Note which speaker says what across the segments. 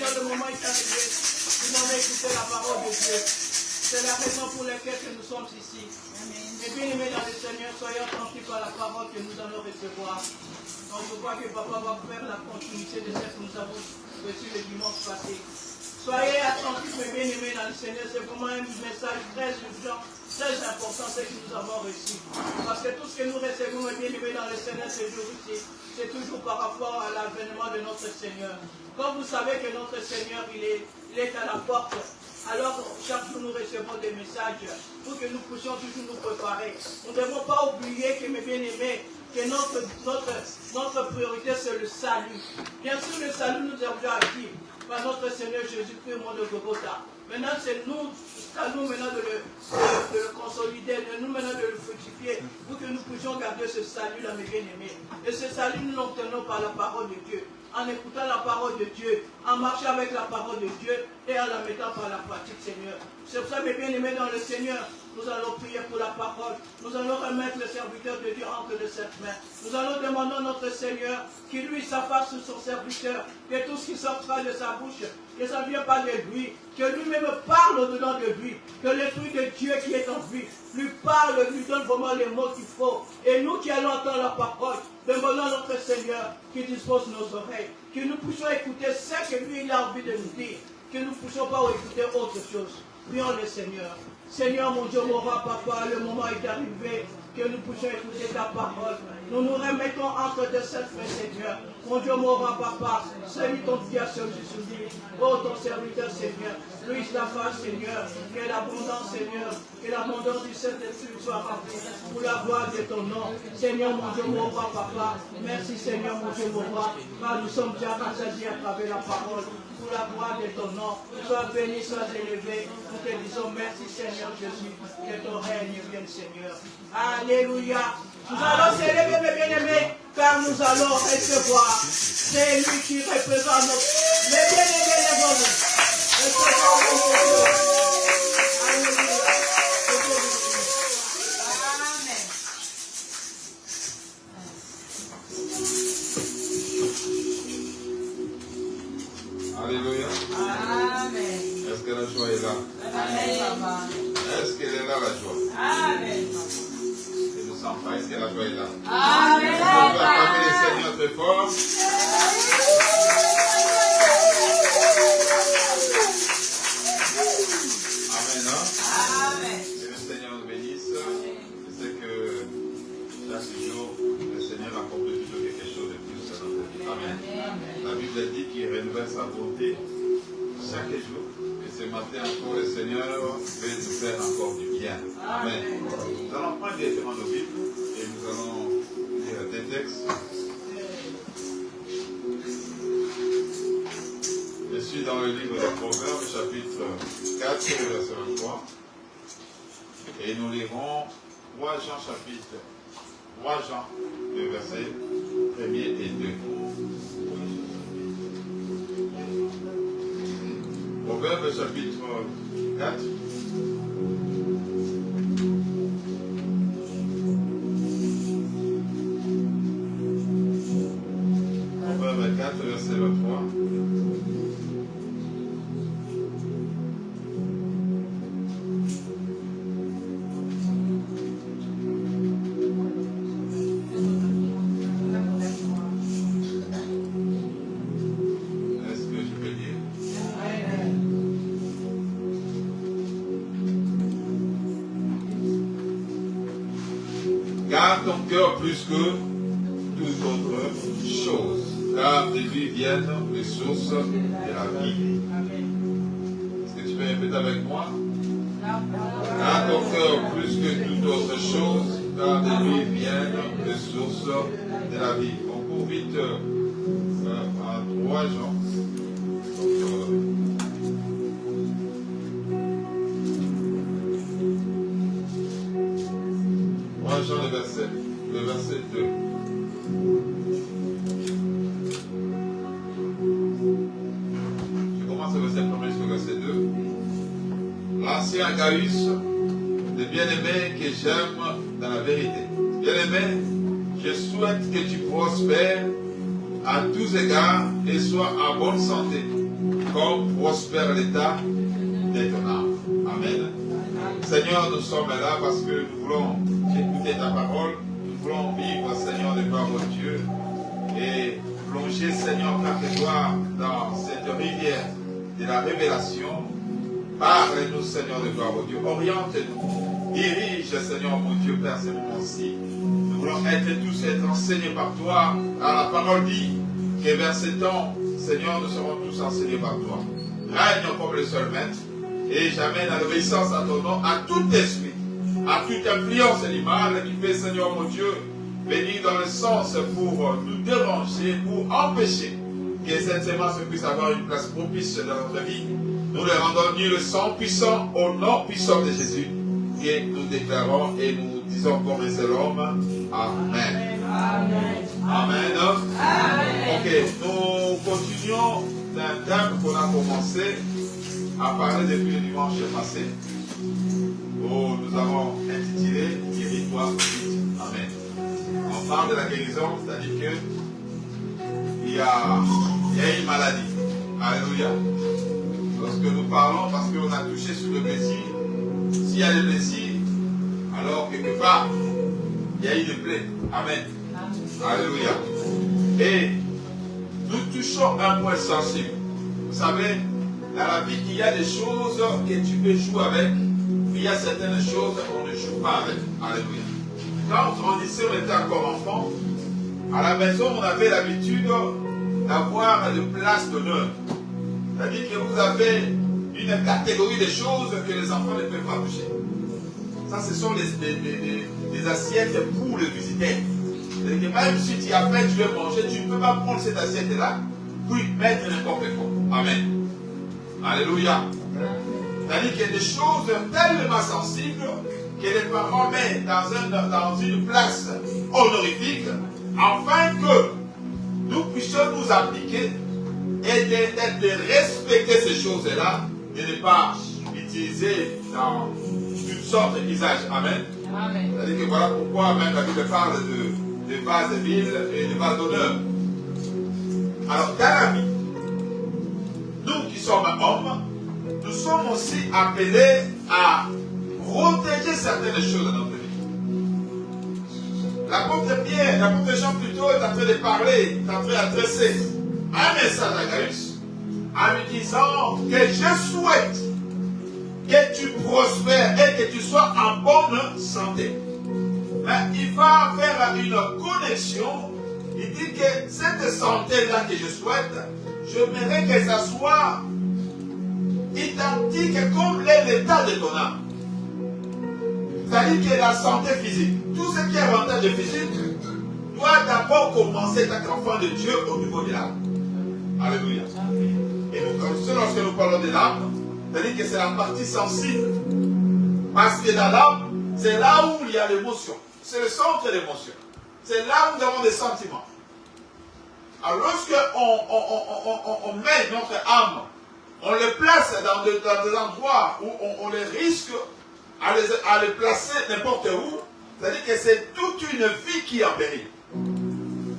Speaker 1: Seigneur, le moment est arrivé. Nous allons écouter la parole de Dieu. C'est la raison pour laquelle nous sommes ici. Et bien aimés dans le Seigneur, soyez attentifs à la parole que nous allons recevoir. Donc je vois que Papa va faire la continuité de ce que nous avons reçu le dimanche passé. Soyez attentifs, mes bien-aimés dans le Seigneur. C'est vraiment un message très urgent, très important, ce que nous avons reçu. Parce que tout ce que nous recevons, mes bien-aimés dans le Seigneur, ce jour-ci, c'est toujours par rapport à l'avènement de notre Seigneur. Comme vous savez que notre Seigneur, il est à la porte. Alors, chaque jour, nous recevons des messages pour que nous puissions toujours nous préparer. Nous ne devons pas oublier que, mes bien-aimés, que notre priorité, c'est le salut. Bien sûr, le salut nous est déjà acquis par notre Seigneur Jésus-Christ au monde de Golgotha. Maintenant, c'est nous, à nous maintenant de le consolider, de nous maintenant de le fructifier, pour que nous puissions garder ce salut-là, mes bien-aimés. Et ce salut, nous l'obtenons par la parole de Dieu, en écoutant la parole de Dieu, en marchant avec la parole de Dieu et en la mettant par la pratique, Seigneur. C'est pour ça, mes bien-aimés dans le Seigneur, nous allons prier pour la parole. Nous allons remettre le serviteur de Dieu entre de cette main. Nous allons demander à notre Seigneur qu'il lui s'afface sur son serviteur, que tout ce qui sortira de sa bouche, que ça ne vienne pas de lui, que lui-même parle au-dedans de lui, que l'Esprit de Dieu qui est en lui parle, lui donne vraiment les mots qu'il faut. Et nous qui allons entendre la parole, demandons à notre Seigneur qui dispose nos oreilles, que nous puissions écouter ce que lui il a envie de nous dire, que nous ne puissions pas écouter autre chose. Prions le Seigneur. Seigneur, mon Dieu, mon roi, papa, le moment est arrivé que nous puissions écouter ta parole. Nous nous remettons entre de cette main, Seigneur. Mon Dieu, mon roi, papa, salue ton fier sur Jésus. Oh, ton serviteur, Seigneur. Lui, ta face, Seigneur. Que l'abondance, Seigneur. Que l'abondance du Saint-Esprit soit remplie pour la gloire de ton nom. Seigneur, mon Dieu, mon roi, papa. Merci, Seigneur, mon Dieu, mon roi. Car nous sommes déjà rassasiés à travers la parole. Pour la gloire de ton nom. Sois béni, sois élevé. Nous te disons merci, Seigneur Jésus. Que ton règne vienne, Seigneur. Alléluia. Nous allons célébrer, mes bien-aimés, car nous allons recevoir. C'est lui qui représente nos. Les bien-aimés, lèvons-nous. Recevons mon Dieu. Alléluia.
Speaker 2: Alléluia. Amen. Est-ce que la joie est là? Amen. Est-ce qu'elle est là, la joie? Amen. Je ne sens pas. Est-ce que la joie est là? Amen. On peut acclamer le Seigneur très fort. Amen. Amen. Que le Seigneur nous bénisse. Je sais que chaque jour, le Seigneur accomplit toujours quelque chose de plus dans notre vie. Amen. La Bible dit qu'il renouvelle sa bonté chaque jour. Et ce matin encore, le Seigneur veut nous faire encore du bien. Amen. Nous allons prendre directement nos Bibles et nous allons lire des textes. Je suis dans le livre des Proverbes, chapitre 4, verset 23. Et nous lirons 3 Jean, chapitre 3 Jean, le verset 1er et 2. Proverbe chapitre 4. Proverbe 4, verset 23. Garde ton cœur plus que toute autre chose, car de lui viennent les sources de la vie. Est-ce que tu peux répéter avec moi? Garde ton cœur plus que toute autre chose, car de lui viennent les sources de la vie. On court vite à 3 Jean. 3 Jean, le verset 2. Je commence le verset 1 jusqu'au verset 2. L'ancien Gaius, le bien-aimé que j'aime dans la vérité. Bien-aimé, je souhaite que tu prospères à tous égards et sois en bonne santé, comme prospère l'état de ton âme. Amen. Seigneur, nous sommes là parce que nous voulons écouter ta parole. Nous voulons vivre, Seigneur, de par mon Dieu. Et plonger, Seigneur, par toi dans cette rivière de la révélation. Parle-nous, Seigneur, de gloire, mon Dieu. Oriente-nous. Dirige, Seigneur, mon Dieu, Père, ce moment-ci. Nous voulons être enseignés par toi. Car la parole dit que vers ce temps, Seigneur, nous serons tous enseignés par toi. Règne comme le seul maître. Et j'amène à l'obéissance à ton nom, à tout esprit, à toute influence du mal qui fait, Seigneur, mon Dieu, venir dans le sens pour nous déranger, pour empêcher que cette sémence puisse avoir une place propice dans notre vie. Nous le rendons nu le sang puissant au nom puissant de Jésus. Et nous déclarons et nous disons comme un seul homme. Amen. Amen. Amen. Amen. Ok, nous continuons d'un thème qu'on a commencé à parler depuis le dimanche passé. Où nous avons intitulé Guéris-toi vite. Amen. On parle de la guérison, c'est-à-dire qu'il y a une maladie. Alléluia. Lorsque nous parlons, parce qu'on a touché sur le blessure, s'il y a des blessures, alors quelque part, il y a eu des plaies. Amen. Alléluia. Et nous touchons un point sensible. Vous savez, dans la vie, il y a des choses que tu peux jouer avec, mais il y a certaines choses qu'on ne joue pas avec. Alléluia. Quand on était encore enfant, à la maison, on avait l'habitude d'avoir des places d'honneur. C'est-à-dire que vous avez une catégorie de choses que les enfants ne peuvent pas toucher. Ça, ce sont des assiettes pour le visitaire. C'est-à-dire que même si tu as faim, tu veux manger, tu ne peux pas prendre cette assiette-là pour y mettre n'importe quoi. Amen. Alléluia. C'est-à-dire qu'il y a des choses tellement sensibles que les parents mettent dans une place honorifique afin que nous puissions nous appliquer et de respecter ces choses-là et de ne pas utiliser dans toutes sortes d'usages. Amen. Amen. C'est-à-dire que voilà pourquoi même la Bible parle de vases de ville et de vases d'honneur. Alors, dans la vie, nous qui sommes hommes, nous sommes aussi appelés à protéger certaines choses dans notre vie. L'apôtre Pierre, l'apôtre Jean plutôt est en train de parler, est en train d'adresser un message à Gaius en lui disant que je souhaite que tu prospères et que tu sois en bonne santé. Mais il va faire une connexion. Il dit que cette santé-là que je souhaite, j'aimerais que ça soit identique comme l'état de ton âme. C'est-à-dire que la santé physique, tout ce qui est avantage physique, doit d'abord commencer avec l'enfant de Dieu au niveau de l'âme. Alléluia. Et nous, lorsque nous parlons de l'âme, c'est-à-dire que c'est la partie sensible. Parce que dans l'âme, c'est là où il y a l'émotion. C'est le centre de l'émotion. C'est là où nous avons des sentiments. Alors lorsque on met notre âme, on le place dans des endroits où on les risque à les placer n'importe où, c'est-à-dire que c'est toute une vie qui est en péril.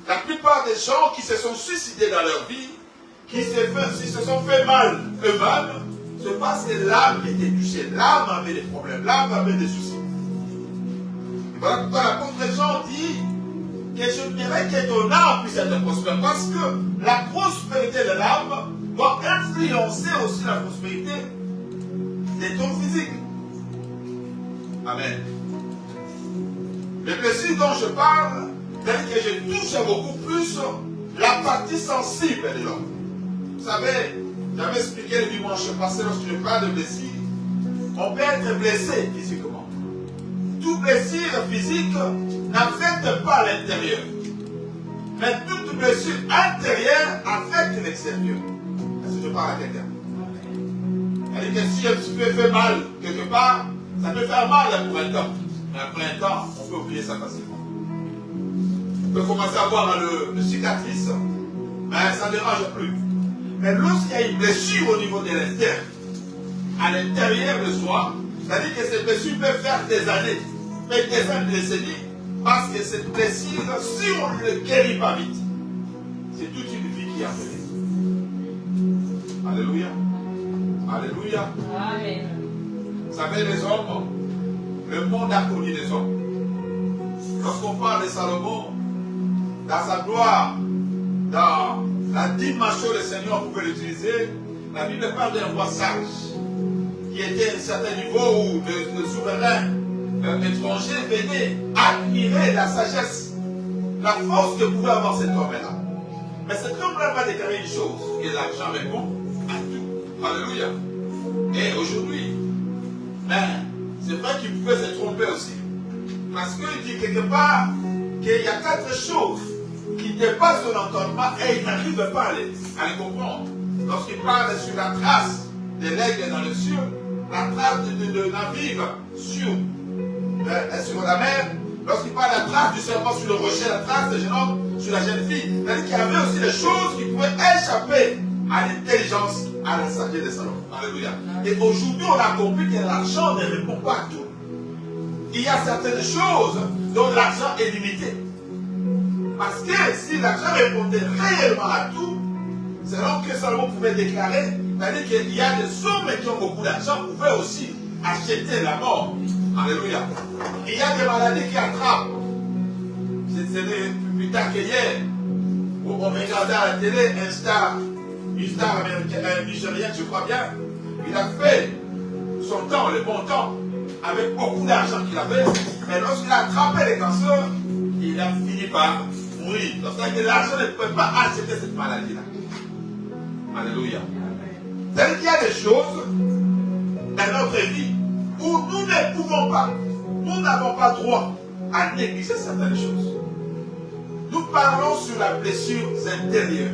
Speaker 2: La plupart des gens qui se sont suicidés dans leur vie, qui se sont fait mal eux-mêmes, c'est parce que l'âme était touchée, l'âme avait des problèmes, l'âme avait des soucis. Et voilà pourquoi l'apôtre Jean dit que je dirais que ton âme puisse être prospère, parce que la prospérité de l'âme doit influencer aussi la prospérité de ton physique. Amen. Les blessures dont je parle, c'est que je touche beaucoup plus la partie sensible de l'homme. Vous savez, j'avais expliqué le dimanche passé lorsque je parle de blessure, on peut être blessé physiquement. Toute blessure physique n'affecte pas l'intérieur. Mais toute blessure intérieure affecte l'extérieur. Est-ce que je parle à quelqu'un? C'est-à-dire que si un petit peu fait mal quelque part, ça peut faire mal pour un temps. Mais après un temps, on peut oublier ça facilement. On peut commencer à avoir le cicatrice, mais ça ne dérange plus. Mais lorsqu'il y a une blessure au niveau de l'intérieur, à l'intérieur de soi, c'est-à-dire que cette blessure peut faire des années, mais des années, des décennies, parce que cette blessure, si on ne le guérit pas vite, c'est toute une vie qui est appelée. Alléluia. Alléluia.
Speaker 3: Amen.
Speaker 2: Vous savez, les hommes, le monde a connu les hommes. Lorsqu'on parle de Salomon, dans sa gloire, dans la dimension du Seigneur, on pouvait l'utiliser. La Bible parle d'un roi sage, qui était à un certain niveau où le souverain étranger venait admirer la sagesse, la force que pouvait avoir cet homme-là. Mais cet homme-là va déclarer une chose, que l'argent répond à tout. Alléluia. Et aujourd'hui, c'est vrai qu'il pouvait se tromper aussi. Parce qu'il dit quelque part qu'il y a 4 choses qui dépassent son entendement et il n'arrive pas à les comprendre. Lorsqu'il parle sur la trace de l'aigle dans le ciel, la trace de navire sur la mer, lorsqu'il parle de la trace du serpent sur le rocher, la trace du jeune homme sur la jeune fille, c'est-à-dire qu'il y avait aussi des choses qui pouvaient échapper à l'intelligence, à la sagesse de Salomon. Alléluia. Et aujourd'hui, on a compris que l'argent ne répond pas à tout. Il y a certaines choses dont l'argent est limité. Parce que si l'argent répondait réellement à tout, c'est là que Salomon pouvait déclarer, c'est-à-dire qu'il y a des hommes qui ont beaucoup d'argent, pouvaient aussi acheter la mort. Alléluia. Il y a des maladies qui attrapent. C'est plus tard qu'hier, où on regardait à la télé une star américaine, un Nigérien, je crois bien, il a fait son temps, le bon temps, avec beaucoup d'argent qu'il avait, mais lorsqu'il a attrapé les cancers, il a fini par mourir. Lorsque l'argent ne pouvait pas acheter cette maladie-là. Alléluia. C'est-à-dire qu'il y a des choses dans notre vie où nous ne pouvons pas, nous n'avons pas droit à négliger certaines choses. Nous parlons sur la blessure intérieure.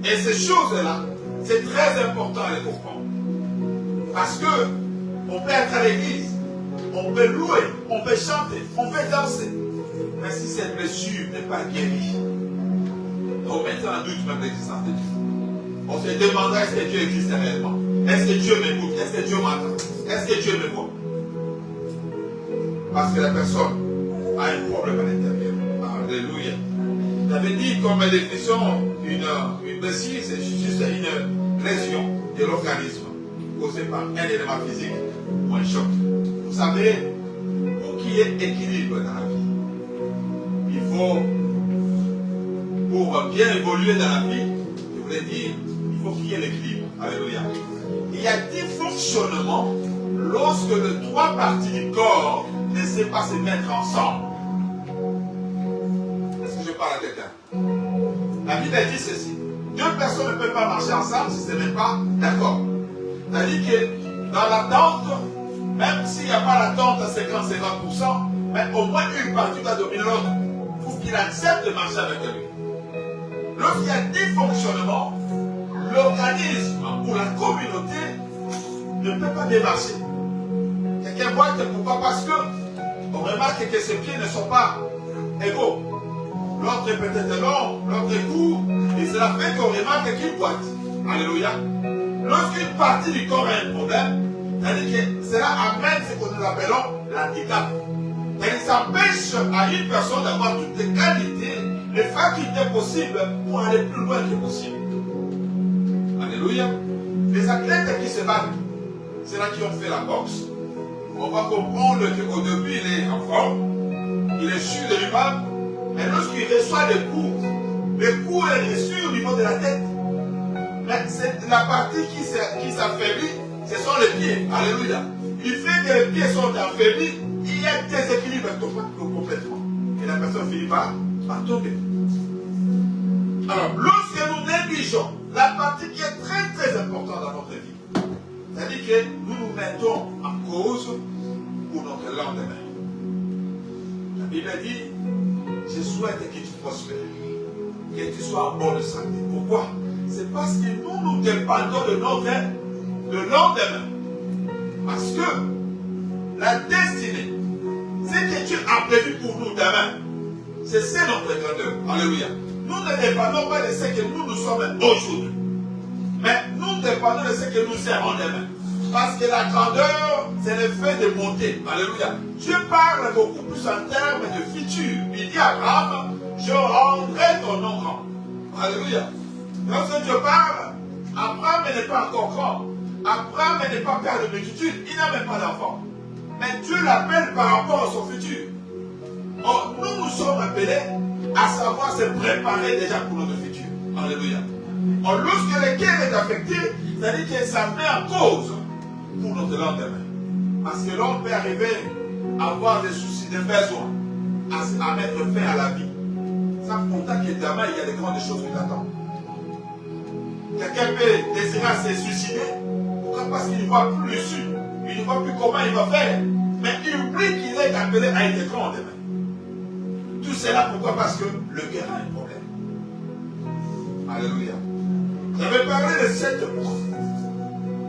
Speaker 2: Et ces choses-là, c'est très important à les comprendre. Parce que on peut être à l'église, on peut louer, on peut chanter, on peut danser. Mais si cette blessure n'est pas guérie, on mettra en doute même l'existence de Dieu. On se demandera est-ce que Dieu existe réellement? Est-ce que Dieu m'écoute? Est-ce que Dieu m'entend? Est-ce que Dieu me voit? Parce que la personne a un problème à l'intérieur. Alléluia. J'avais dit comme définition, une blessure, c'est juste une lésion de l'organisme causée par un élément physique ou un choc. Vous savez, pour qu'il y ait équilibre dans la vie, il faut, pour bien évoluer dans la vie, je voulais dire, il faut qu'il y ait l'équilibre. Alléluia. Il y a 10 fonctionnements lorsque les 3 parties du corps ne savent pas se mettre ensemble. Est-ce que je parle à quelqu'un? La Bible dit ceci. 2 personnes ne peuvent pas marcher ensemble si ce n'est pas d'accord. C'est-à-dire que dans l'attente, même s'il n'y a pas l'attente à 50-50%, mais au moins une partie va dominer l'autre pour qu'il accepte de marcher avec lui. Lorsqu'il y a 10 fonctionnements, l'organisme ou la communauté ne peut pas démarcher. Quelqu'un voit que pourquoi? Parce que on remarque que ses pieds ne sont pas égaux. L'autre est peut-être long, l'autre est court, et cela fait qu'on remarque qu'il boite. Alléluia. Lorsqu'une partie du corps a un problème, c'est-à-dire que cela amène ce que nous appelons l'handicap. Et ça empêche à une personne d'avoir toutes les qualités, les facultés possibles pour aller plus loin que possible. Alléluia. Les athlètes qui se battent, c'est là qui ont fait la boxe. On va comprendre qu'au début, il est en forme, il est sûr de lui-même, mais lorsqu'il reçoit des coups est reçu au niveau de la tête. Mais c'est la partie qui s'affaiblit, ce sont les pieds. Alléluia. Il fait que les pieds sont affaiblis, il y a un déséquilibre complètement. Et la personne finit par tomber. Alors, lorsque nous négligeons la partie qui est très très importante dans notre vie, c'est-à-dire que nous nous mettons en cause pour notre lendemain. La Bible dit, je souhaite que tu prospères, que tu sois en bonne santé. Pourquoi? C'est parce que nous dépendons de le lendemain. Parce que la destinée, ce que Dieu a prévu pour nous demain, c'est notre grandeur. Alléluia. Nous ne dépendons pas de ce que nous sommes aujourd'hui. Mais nous dépendons de ce que nous serons demain. Parce que la grandeur, c'est le fait de monter. Alléluia. Dieu parle beaucoup plus en termes de futur. Il dit à Abraham, je rendrai ton nom grand. Alléluia. Lorsque Dieu parle, Abraham n'est pas encore grand. Abraham n'est pas père de multitude. Il n'a même pas d'enfant. Mais Dieu l'appelle par rapport à son futur. Or, nous sommes appelés à savoir se préparer déjà pour notre futur. Alléluia. Or, lorsque le cœur est affecté, c'est-à-dire que ça met en cause pour notre lendemain. Parce que l'homme peut arriver à avoir des soucis, des besoins, à mettre fin à la vie. Sans compter qu'évidemment, il y a des grandes choses qui l'attendent. Quelqu'un peut désirer se suicider. Pourquoi? Parce qu'il ne voit plus l'issue. Il ne voit plus comment il va faire. Mais il oublie qu'il est appelé à être grand demain. Tout cela, pourquoi? Parce que le cœur a un problème. Alléluia. J'avais parlé de 7 points.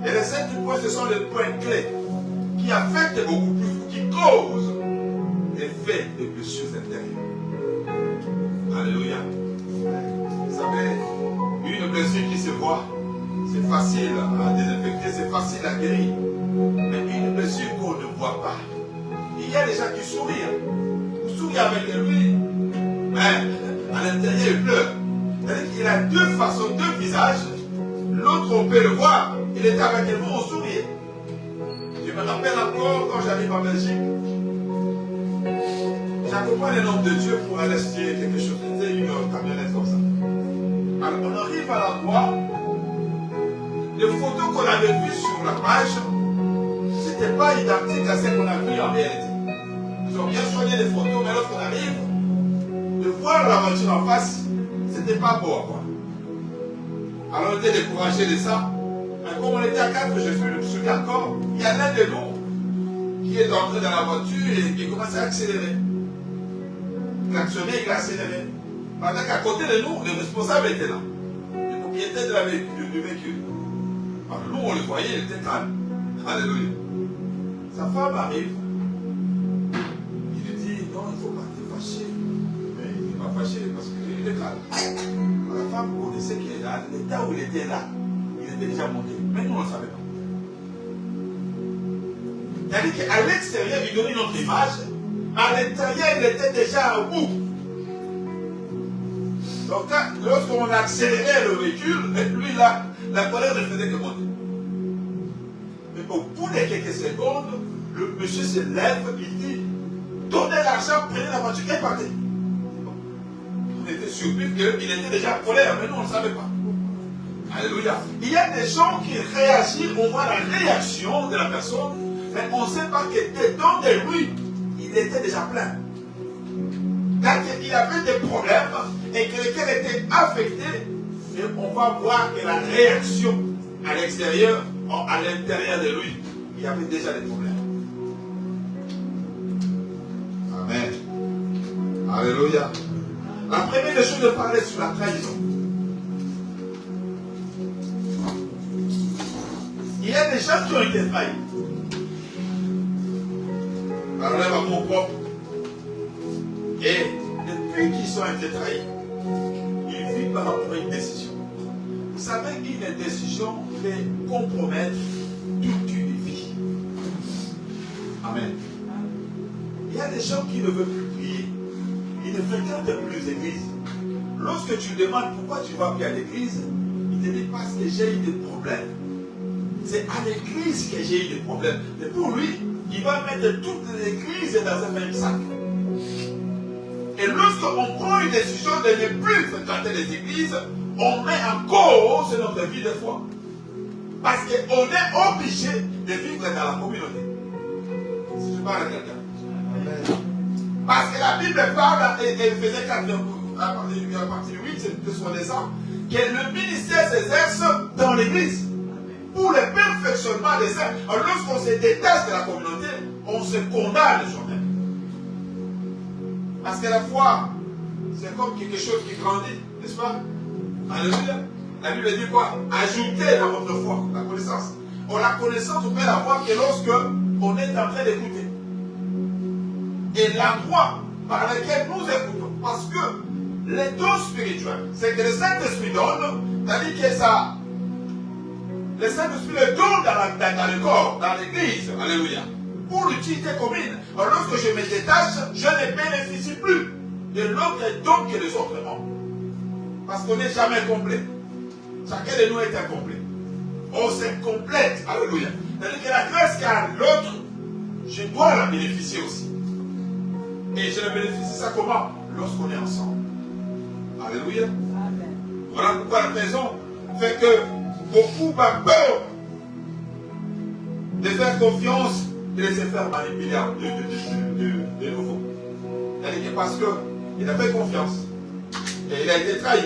Speaker 2: Et les 7 points, ce sont les points clés qui affectent beaucoup plus, qui causent les faits de blessures intérieures. Alléluia. Vous savez, une blessure qui se voit, c'est facile à désinfecter, c'est facile à guérir. Mais une blessure qu'on ne voit pas, il y a des gens qui sourient. Vous souriez avec lui, mais à l'intérieur il pleure. C'est-à-dire qu'il a 2 façons, 2 visages. L'autre, on peut le voir. Il était avec nous, on souriait. Je me rappelle encore quand j'arrive en Belgique. J'accompagne le nom de Dieu pour aller acheter quelque chose. C'était une camionnette comme ça. Alors on arrive à l'endroit. Les photos qu'on avait vues sur la page, c'était pas identique à celles qu'on a vues en réalité. Ils ont bien soigné les photos, mais lorsqu'on arrive, de voir la voiture en face, c'était pas beau à voir. Alors on était découragé de ça. Mais comme on était à 4, je me souviens encore, il y a l'un de nous qui est entré dans la voiture et qui commence à accélérer. Il a actionné, il a accéléré. Pendant qu'à côté de nous, le responsable était là. Le propriétaire du véhicule. Alors nous, on le voyait, il était calme. Alléluia. Sa femme arrive. Il lui dit, non, il ne faut pas te fâcher. Mais il n'est pas fâché parce qu'il est calme. La femme connaissait qu'il est là. L'état où il était là, il était déjà monté. Mais nous, on ne le savait pas. C'est-à-dire qu'à l'extérieur, il donnait une autre image. À l'intérieur, il était déjà au bout. Donc, lorsqu'on accélérait le véhicule, lui, là, la colère ne faisait que monter. Mais au bout de quelques secondes, le monsieur se lève, il dit, donnez l'argent, prenez la voiture et partez. On était surpris qu'il était déjà en colère, mais nous, on ne savait pas. Alléluia. Il y a des gens qui réagissent, on voit la réaction de la personne, mais on ne sait pas que dedans de lui, il était déjà plein. Quand il avait des problèmes et que lequel était affecté, et on va voir que la réaction à l'extérieur, à l'intérieur de lui, il y avait déjà des problèmes. Amen. Alléluia. La première des choses de parler sur la trahison. Il y a des gens qui ont été trahis. Parlez à mon propre. Et depuis qu'ils ont été trahis, ils vivent par rapport à une décision. Vous savez qu'une décision peut compromettre toute une vie. Amen. Il y a des gens qui ne veulent plus prier. Ils ne fréquentent plus l'église. Lorsque tu demandes pourquoi tu ne vas plus à l'église, ils te disent parce que j'ai eu des problèmes. C'est à l'église que j'ai eu des problèmes. Et pour lui, il va mettre toute l'église dans un même sac. Et lorsqu'on prend une décision de ne plus fréquenter les églises, on met en cause notre vie de foi. Parce qu'on est obligé de vivre dans la communauté. Si je parle à quelqu'un. Parce que la Bible parle, et Éphésiens 4, à partir du 8, de son descend, que le ministère s'exerce dans l'église. Pour le perfectionnement des saints. Alors lorsqu'on se détache de la communauté, on se condamne soi-même. Parce que la foi, c'est comme quelque chose qui grandit, n'est-ce pas? Alléluia. La Bible dit quoi? Ajoutez à votre foi la connaissance. Or, la connaissance, on peut l'avoir que lorsque on est en train d'écouter. Et la foi par laquelle nous écoutons, parce que les dons spirituels, c'est que le Saint-Esprit donne, c'est-à-dire que ça, le Saint-Esprit le donne dans le corps, dans l'église, alléluia, pour l'utilité commune. Alors lorsque je me détache, je ne bénéficie plus de l'autre don que les autres ont. Parce qu'on n'est jamais complet. Chacun de nous est incomplet. on se complète. Alléluia. C'est-à-dire que la grâce qu'a l'autre, je dois la bénéficier aussi. Et je la bénéficie ça comment? Lorsqu'on est ensemble. Alléluia. Amen. Voilà pourquoi la raison fait que beaucoup ont peur de faire confiance et de se faire manipuler de nouveau. C'est-à-dire que parce qu'il a fait confiance et il a été trahi.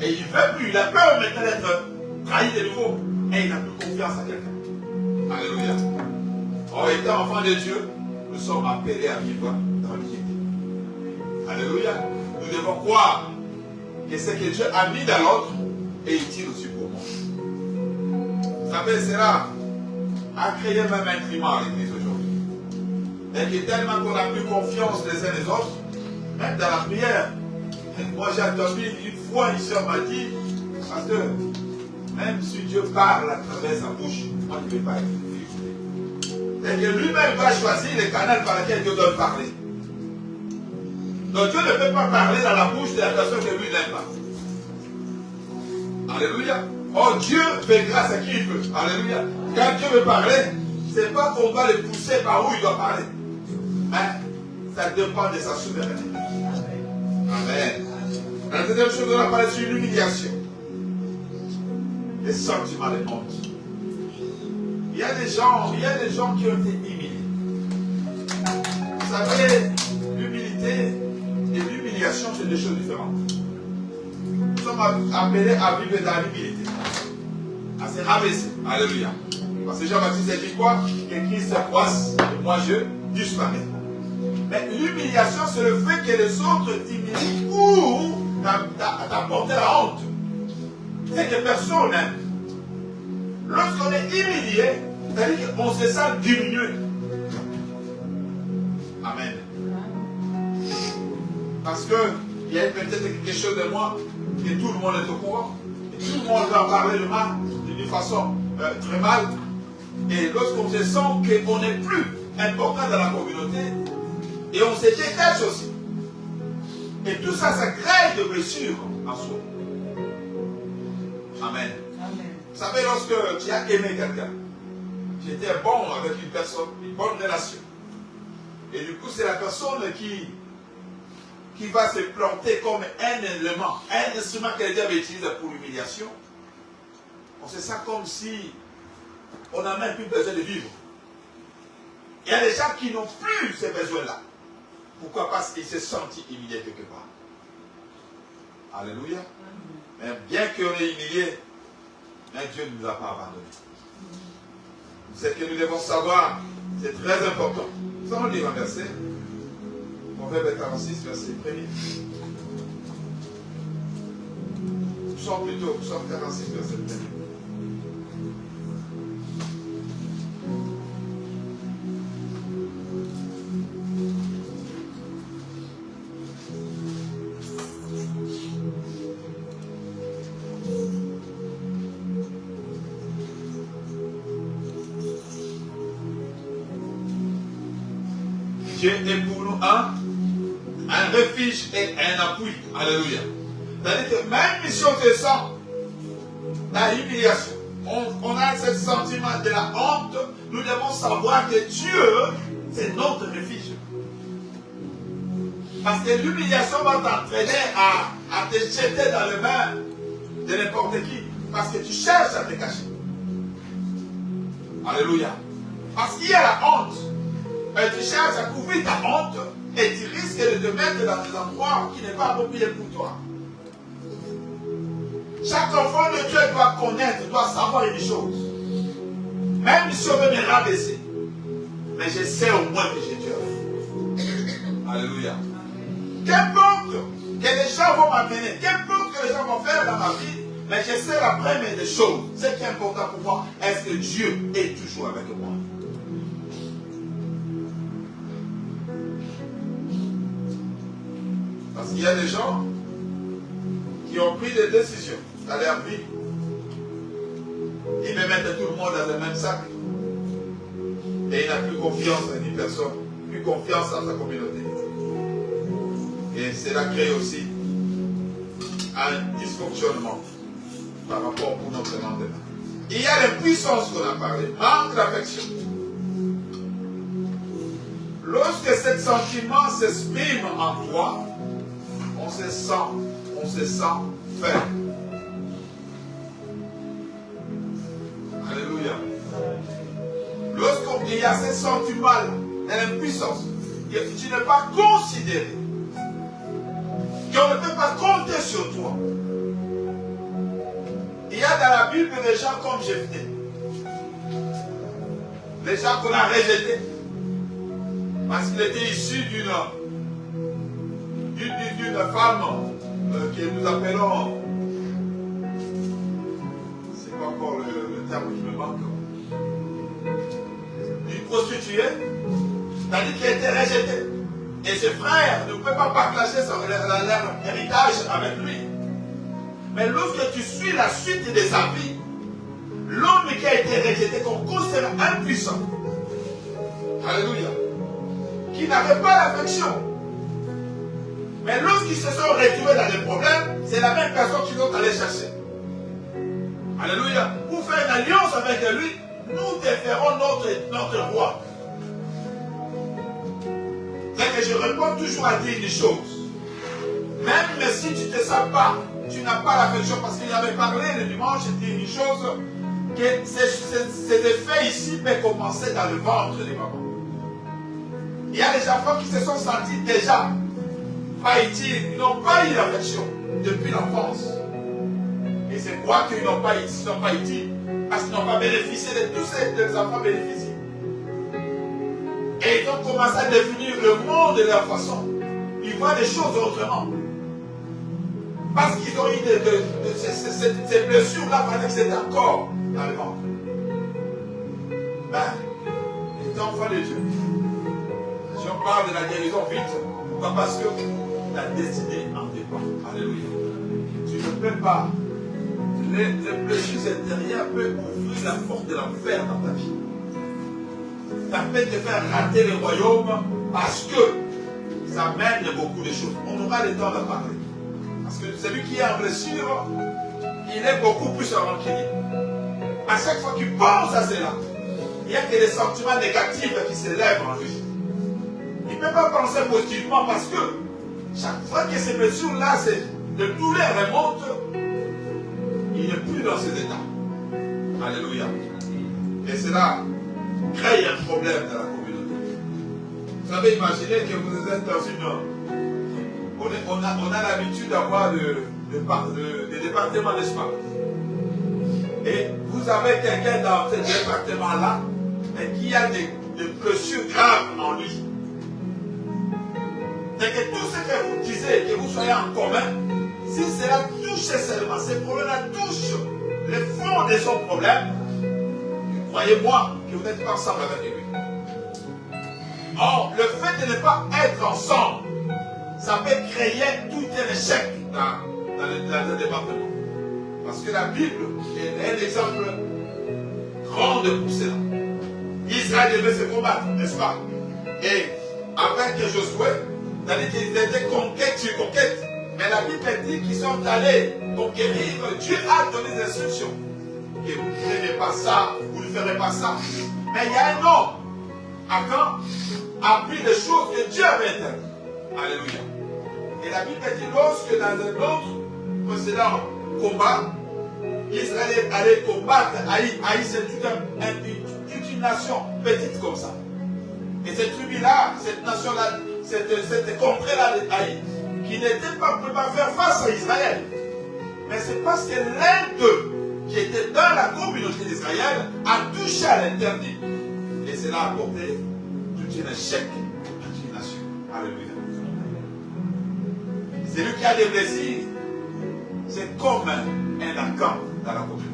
Speaker 2: Et il ne veut plus, il a peur maintenant d'être trahi de nouveau. Et il n'a plus confiance à quelqu'un. Alléluia. En étant enfant de Dieu, nous sommes appelés à vivre dans l'unité. Alléluia. Nous devons croire que ce que Dieu a mis dans l'autre est utile aussi pour moi. Vous savez, cela a créé même un climat à l'église aujourd'hui. Et que tellement qu'on a plus confiance les uns les autres, même dans la prière. Moi j'ai entendu une fois une soeur m'a dit, pasteur, même si Dieu parle à travers sa bouche, moi je ne vais pas écouter. C'est que lui-même va choisir le canal par lequel Dieu doit parler. Donc Dieu ne peut pas parler dans la bouche de la personne que lui n'aime pas. Alléluia. Oh, Dieu fait grâce à qui il veut. Alléluia. Quand Dieu veut parler, ce n'est pas qu'on va le pousser par où il doit parler. Mais ça dépend de sa souveraineté. Amen. La deuxième chose, on a parlé sur l'humiliation. Les sentiments de honte. Il y a des gens qui ont été humiliés. Vous savez, l'humilité et l'humiliation, c'est deux choses différentes. Nous sommes appelés à vivre dans l'humilité, à se rabaisser. Alléluia. Parce que Jean-Baptiste a dit quoi? Que Christ croisse et moi je disparais. Mais l'humiliation, c'est le fait que les autres t'humilient ou t'apporter la honte. C'est que personne n'aime. Lorsqu'on est humilié, c'est-à-dire qu'on se sent diminué. Amen. Parce qu'il y a peut-être quelque chose de moi que tout le monde est au courant. Et tout le monde va parler de moi d'une façon très mal. Et lorsqu'on se sent qu'on n'est plus important dans la communauté, et on se détache aussi. Et tout ça, ça crée des blessures en soi. Amen. Amen. Vous savez, lorsque tu as aimé quelqu'un, tu étais bon avec une personne, une bonne relation. Et du coup, c'est la personne qui va se planter comme un élément, un instrument que le diable utilise pour l'humiliation. On sait ça comme si on n'a même plus besoin de vivre. Il y a des gens qui n'ont plus ces besoins-là. Pourquoi? Parce qu'ils se sentent humiliés quelque part. Alléluia. Mais bien qu'on est humilié, mais Dieu ne nous a pas abandonnés. Ce que nous devons savoir, c'est très important. Nous allons lire un verset. Proverbe 46, verset 1er. Psaume 46, verset 1er. Dieu est pour nous un refuge et un appui. Alléluia. C'est-à-dire que même si on se sent la humiliation, on a ce sentiment de la honte, nous devons savoir que Dieu, c'est notre refuge. Parce que l'humiliation va t'entraîner à te jeter dans les mains de n'importe qui. Parce que tu cherches à te cacher. Alléluia. Parce qu'il y a la honte. Et tu cherches à couvrir ta honte et tu risques de te mettre dans des endroits qui n'est pas approprié pour toi. Chaque enfant de Dieu doit connaître, doit savoir une chose. Même si on veut me rabaisser, mais je sais au moins que j'ai Dieu. Alléluia. Qu'importe que les gens vont m'amener, qu'importe que les gens vont faire dans ma vie, mais je sais la première des choses. Ce qui est important pour moi, est-ce que Dieu est toujours avec moi? Parce qu'il y a des gens qui ont pris des décisions dans leur vie. Ils me mettent tout le monde dans le même sac. Et il n'a plus confiance en une personne, plus confiance en sa communauté. Et cela crée aussi un dysfonctionnement par rapport à notre lendemain. Il y a l'impuissance qu'on a parlé, manque d'affection. Lorsque ce sentiment s'exprime en toi, on se sent faible. Alléluia. Lorsqu'il y a ce sentiment-là, l'impuissance, tu n'es pas considéré, qu'on ne peut pas compter sur toi. Il y a dans la Bible des gens comme Jephthé, les gens qu'on a rejetés parce qu'il était issu d'une femme que nous appelons, c'est pas encore le terme qui me manque, une prostituée, c'est-à-dire qu'il a été rejeté. Et ses frères ne pouvaient pas partager leur héritage avec lui. Mais lorsque tu suis la suite de sa vie, l'homme qui a été rejeté, qu'on considère impuissant, alléluia, qui n'avait pas l'affection, mais lorsqu'ils se sont retrouvés dans des problèmes, c'est la même personne qui doit aller chercher. Alléluia. Pour faire une alliance avec lui, nous déférons notre roi. C'est que je réponds toujours à dire une chose. Même si tu ne te sens pas, tu n'as pas l'affection, parce qu'il avait parlé le dimanche, il dit une chose, que ces effets ici peuvent commencer dans le ventre des mamans. Il y a des enfants qui se sont sentis déjà pas utiles, ils n'ont pas eu l'affection depuis l'enfance. Et c'est quoi qu'ils n'ont pas utiles? Parce qu'ils n'ont pas bénéficié de tous ces enfants bénéficient. Et ils ont commencé à définir le monde de leur façon. Ils voient les choses autrement. Parce qu'ils ont eu ces blessures-là pendant que c'était encore dans le ventre. Ben, les enfants de Dieu. Si on parle de la guérison vite, pourquoi? Parce que la destinée en dépend. Alléluia. Tu ne peux pas. Les blessures intérieures peuvent ouvrir la porte de l'enfer dans ta vie. Ça peut te faire rater le royaume parce que ça mène beaucoup de choses. On aura le temps d'en parler. Parce que celui qui est en blessure, il est beaucoup plus rancunier. À chaque fois qu'il pense à cela, il n'y a que des sentiments négatifs qui s'élèvent en lui. Il ne peut pas penser positivement parce que chaque fois que ces blessures-là, de douleur remontent, il n'est plus dans ces états. Alléluia. Et cela crée un problème dans la communauté. Vous savez, imaginez que vous êtes dans une... On a l'habitude d'avoir des départements, n'est-ce pas? Et vous avez quelqu'un dans ce département-là qui a des blessures graves en lui. C'est que tout ce que vous disiez, que vous soyez en commun, si cela touche seulement, ces problèmes-là touchent le fond de son problème, croyez-moi que vous n'êtes pas ensemble avec lui. Or, le fait de ne pas être ensemble, ça peut créer tout un échec dans le département. Parce que la Bible est un exemple grand pour cela. Israël devait se combattre, n'est-ce pas? Et avec Josué, c'est-à-dire qu'ils étaient conquête sur conquête. Mais la Bible dit qu'ils sont allés conquérir. Dieu a donné des instructions. Que vous ne ferez pas ça, vous ne ferez pas ça. Mais il y a un homme, Akan, a appris des choses que Dieu avait interdites. Alléluia. Et la Bible dit lorsque dans un autre précédent combat, Israël allait combattre Haï. Haï, c'est toute une nation petite comme ça. Et cette tribu-là, cette nation-là, cette contrée-là de Haï, qui n'était pas préparé à faire face à Israël. Mais c'est parce que l'un d'eux, qui était dans la communauté d'Israël, a touché à l'interdit. Et cela a apporté tout un échec à une nation. Alléluia. C'est lui qui a des blessures. C'est comme un Akan dans la communauté.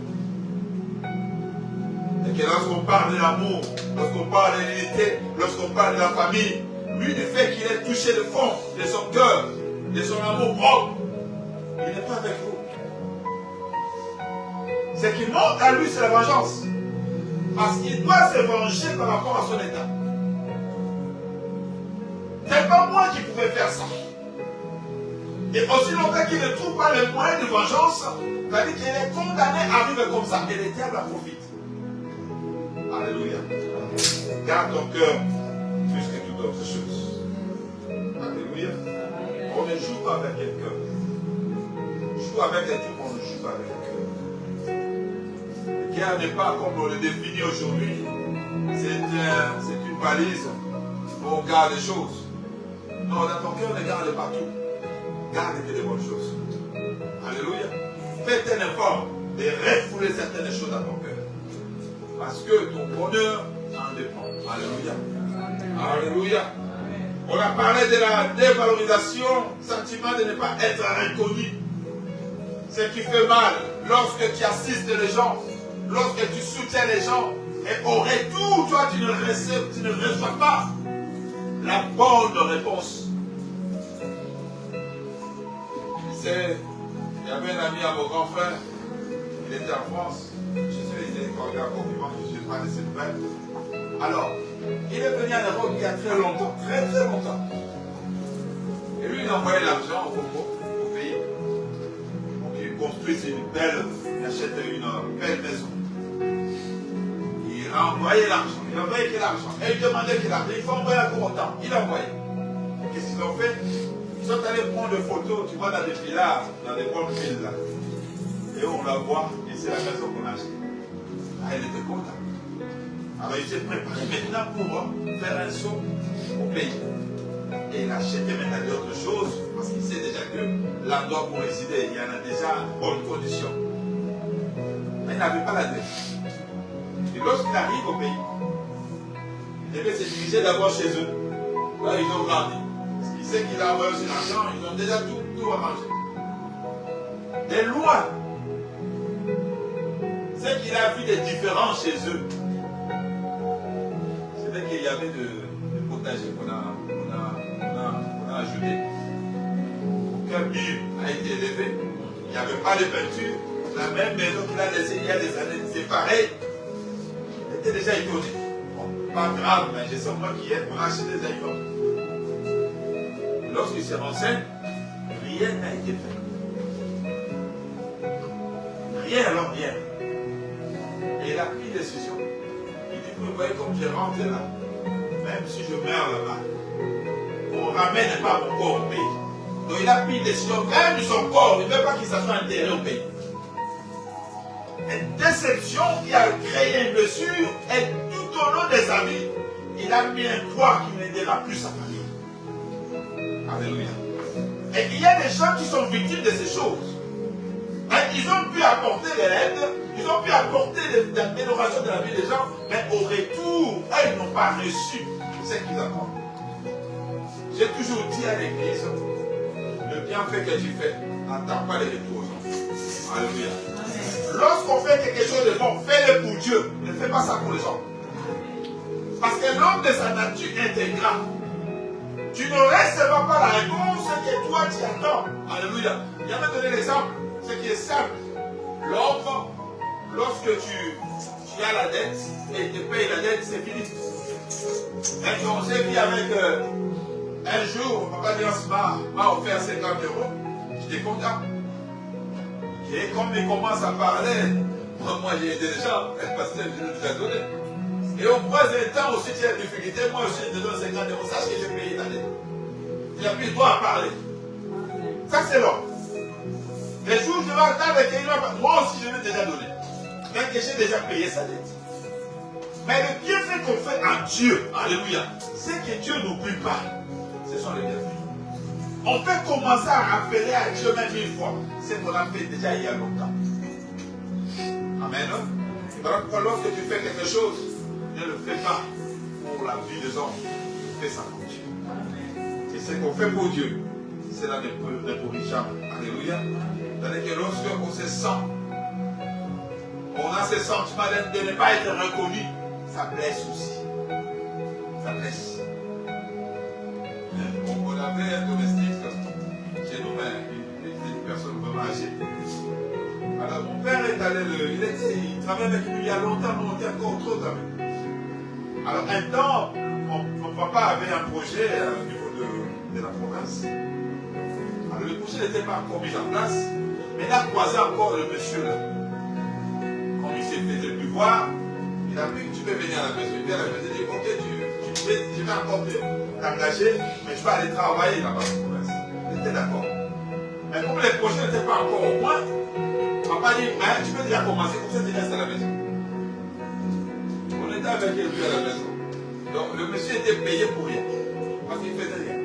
Speaker 2: Et que lorsqu'on parle de l'amour, lorsqu'on parle de l'unité, lorsqu'on parle de la famille, lui, du fait qu'il ait touché le fond de son cœur, de son amour propre, il n'est pas avec vous. Ce qui monte à lui, c'est la vengeance. Parce qu'il doit se venger par rapport à son état. C'est pas moi qui pouvais faire ça. Et aussi longtemps qu'il ne trouve pas les moyens de vengeance, C'est-à-dire qu'il est condamné à vivre comme ça. Et le diable en profite. Alléluia. Garde ton cœur plus que toute autre chose. Alléluia. On ne joue pas avec quelqu'un. Joue avec les trucs, on ne joue pas avec le cœur. La guerre n'est pas comme on le définit aujourd'hui. C'est une valise où on garde les choses. Non, dans ton cœur, ne garde pas tout. Garde que les bonnes choses. Alléluia. Fais un effort de refouler certaines choses dans ton cœur. Parce que ton bonheur en dépend. Alléluia. Alléluia. On a parlé de la dévalorisation, sentiment de ne pas être reconnu. Ce qui fait mal lorsque tu assistes les gens, lorsque tu soutiens les gens, et au retour, toi, tu ne reçois pas la bonne réponse. Il y avait un ami à mon grand frère, il était en France, je suis venu quand il a compliment, je suis pas de ses nouvelles. Alors, il est venu en Europe il y a très longtemps, très très longtemps. Et lui, il envoyait l'argent au Congo, au pays, pour qu'il construise il achète une belle maison. Il a envoyé l'argent, il a envoyé quel argent, et il demandait quel argent, il faut envoyer encore autant, il a envoyé. Qu'est-ce qu'ils ont fait? Ils sont allés prendre des photos, tu vois, dans des villages, dans des bonnes villes là. Et on la voit, et c'est la maison qu'on a achetée. Ah, elle était contente. Alors il s'est préparé maintenant pour faire un saut au pays. Et il a acheté maintenant d'autres choses, parce qu'il sait déjà que l'endroit pour résider, il y en a déjà en bonne condition. Mais il n'avait pas l'adresse. Et lorsqu'il arrive au pays, il devait se diriger d'abord chez eux. Là, ils ont grandi. Parce qu'il sait qu'il a envoyé son argent, ils ont déjà tout à manger. De loin, c'est qu'il a vu des différences chez eux. C'est qu'il y avait des potagers qu'on a ajouté. Aucun mur a été élevé. Il n'y avait pas de peinture. La même maison qu'il a laissée il y a des années séparée. Il était déjà étonné. Bon, pas grave, mais je sais moi qui est pour acheter des aliments. Lorsqu'il se renseigne, rien n'a été fait. Rien alors rien. Et il a pris une décision. Il dit, vous voyez comme je rentre là, même si je meurs là-bas, on ne ramène pas mon corps au pays. Donc il a pris une décision, même son corps, il ne veut pas qu'il soit enterré au pays. Une déception qui a créé une blessure, et tout au long de sa vie, il a mis un poids qui n'aidera plus sa famille. Alléluia. Et il y a des gens qui sont victimes de ces choses. Ils ont pu apporter de l'aide, ils ont pu apporter l'amélioration de la vie des gens, mais au retour, ils n'ont pas reçu ce qu'ils apportent. J'ai toujours dit à l'église, le bienfait que tu fais, n'attends pas les retours aux gens. Alléluia. Lorsqu'on fait quelque chose de bon, fais-le pour Dieu, ne fais pas ça pour les gens. Parce que l'homme de sa nature intégrale, tu ne recevras pas la réponse que toi tu attends. Alléluia. Il y a même donné l'exemple, ce qui est simple. L'autre, lorsque tu as la dette et tu payes la dette, c'est fini. Et on s'est vu avec un jour, papa Dios m'a offert 50 €. J'étais content. Et comme il commence à parler, moi j'ai aidé les gens, parce que je l'ai déjà donné. Et au troisième temps aussi, tu as des difficultés, moi aussi je te donne 50 €, sache que j'ai payé ta dette. Il a plus droit à parler. Ça c'est l'homme. Les jours je vais attendre que moi aussi je l'ai déjà donné. Mais que j'ai déjà payé sa dette. Mais le bienfait qu'on fait à Dieu, alléluia, c'est que Dieu n'oublie pas. Ce sont les bienfaits. On peut commencer à rappeler à Dieu même 1000 fois ce qu'on a fait déjà il y a longtemps. Amen. Donc lorsque tu fais quelque chose, ne le fais pas pour la vie des hommes. Fais ça pour Dieu. Et ce qu'on fait pour Dieu, cela ne pourrit jamais. Alléluia. C'est-à-dire que lorsqu'on se sent, on a ce sentiment de ne pas être reconnu, ça blesse aussi. Ça blesse. On avait un domestique chez nous, mais une personne vraiment âgée. Alors mon père est allé, il travaille avec lui il y a longtemps, mais on était encore trop amis. Alors un temps, mon papa avait un projet au niveau de la province. Alors le projet n'était pas encore mis en place, Mais il a croisé encore le monsieur là. Quand il s'est fait plus voir, il a dit que tu peux venir à la maison. Il vient à la maison, il dit ok, je vais encore t'engager, mais je vais aller travailler là-bas. Il était d'accord. Mais comme les projets n'étaient pas encore au point, papa dit, mais tu peux déjà commencer, comme ça tu restes à la maison. On était avec lui à la maison. Donc le monsieur était payé pour rien. Parce qu'il ne faisait rien.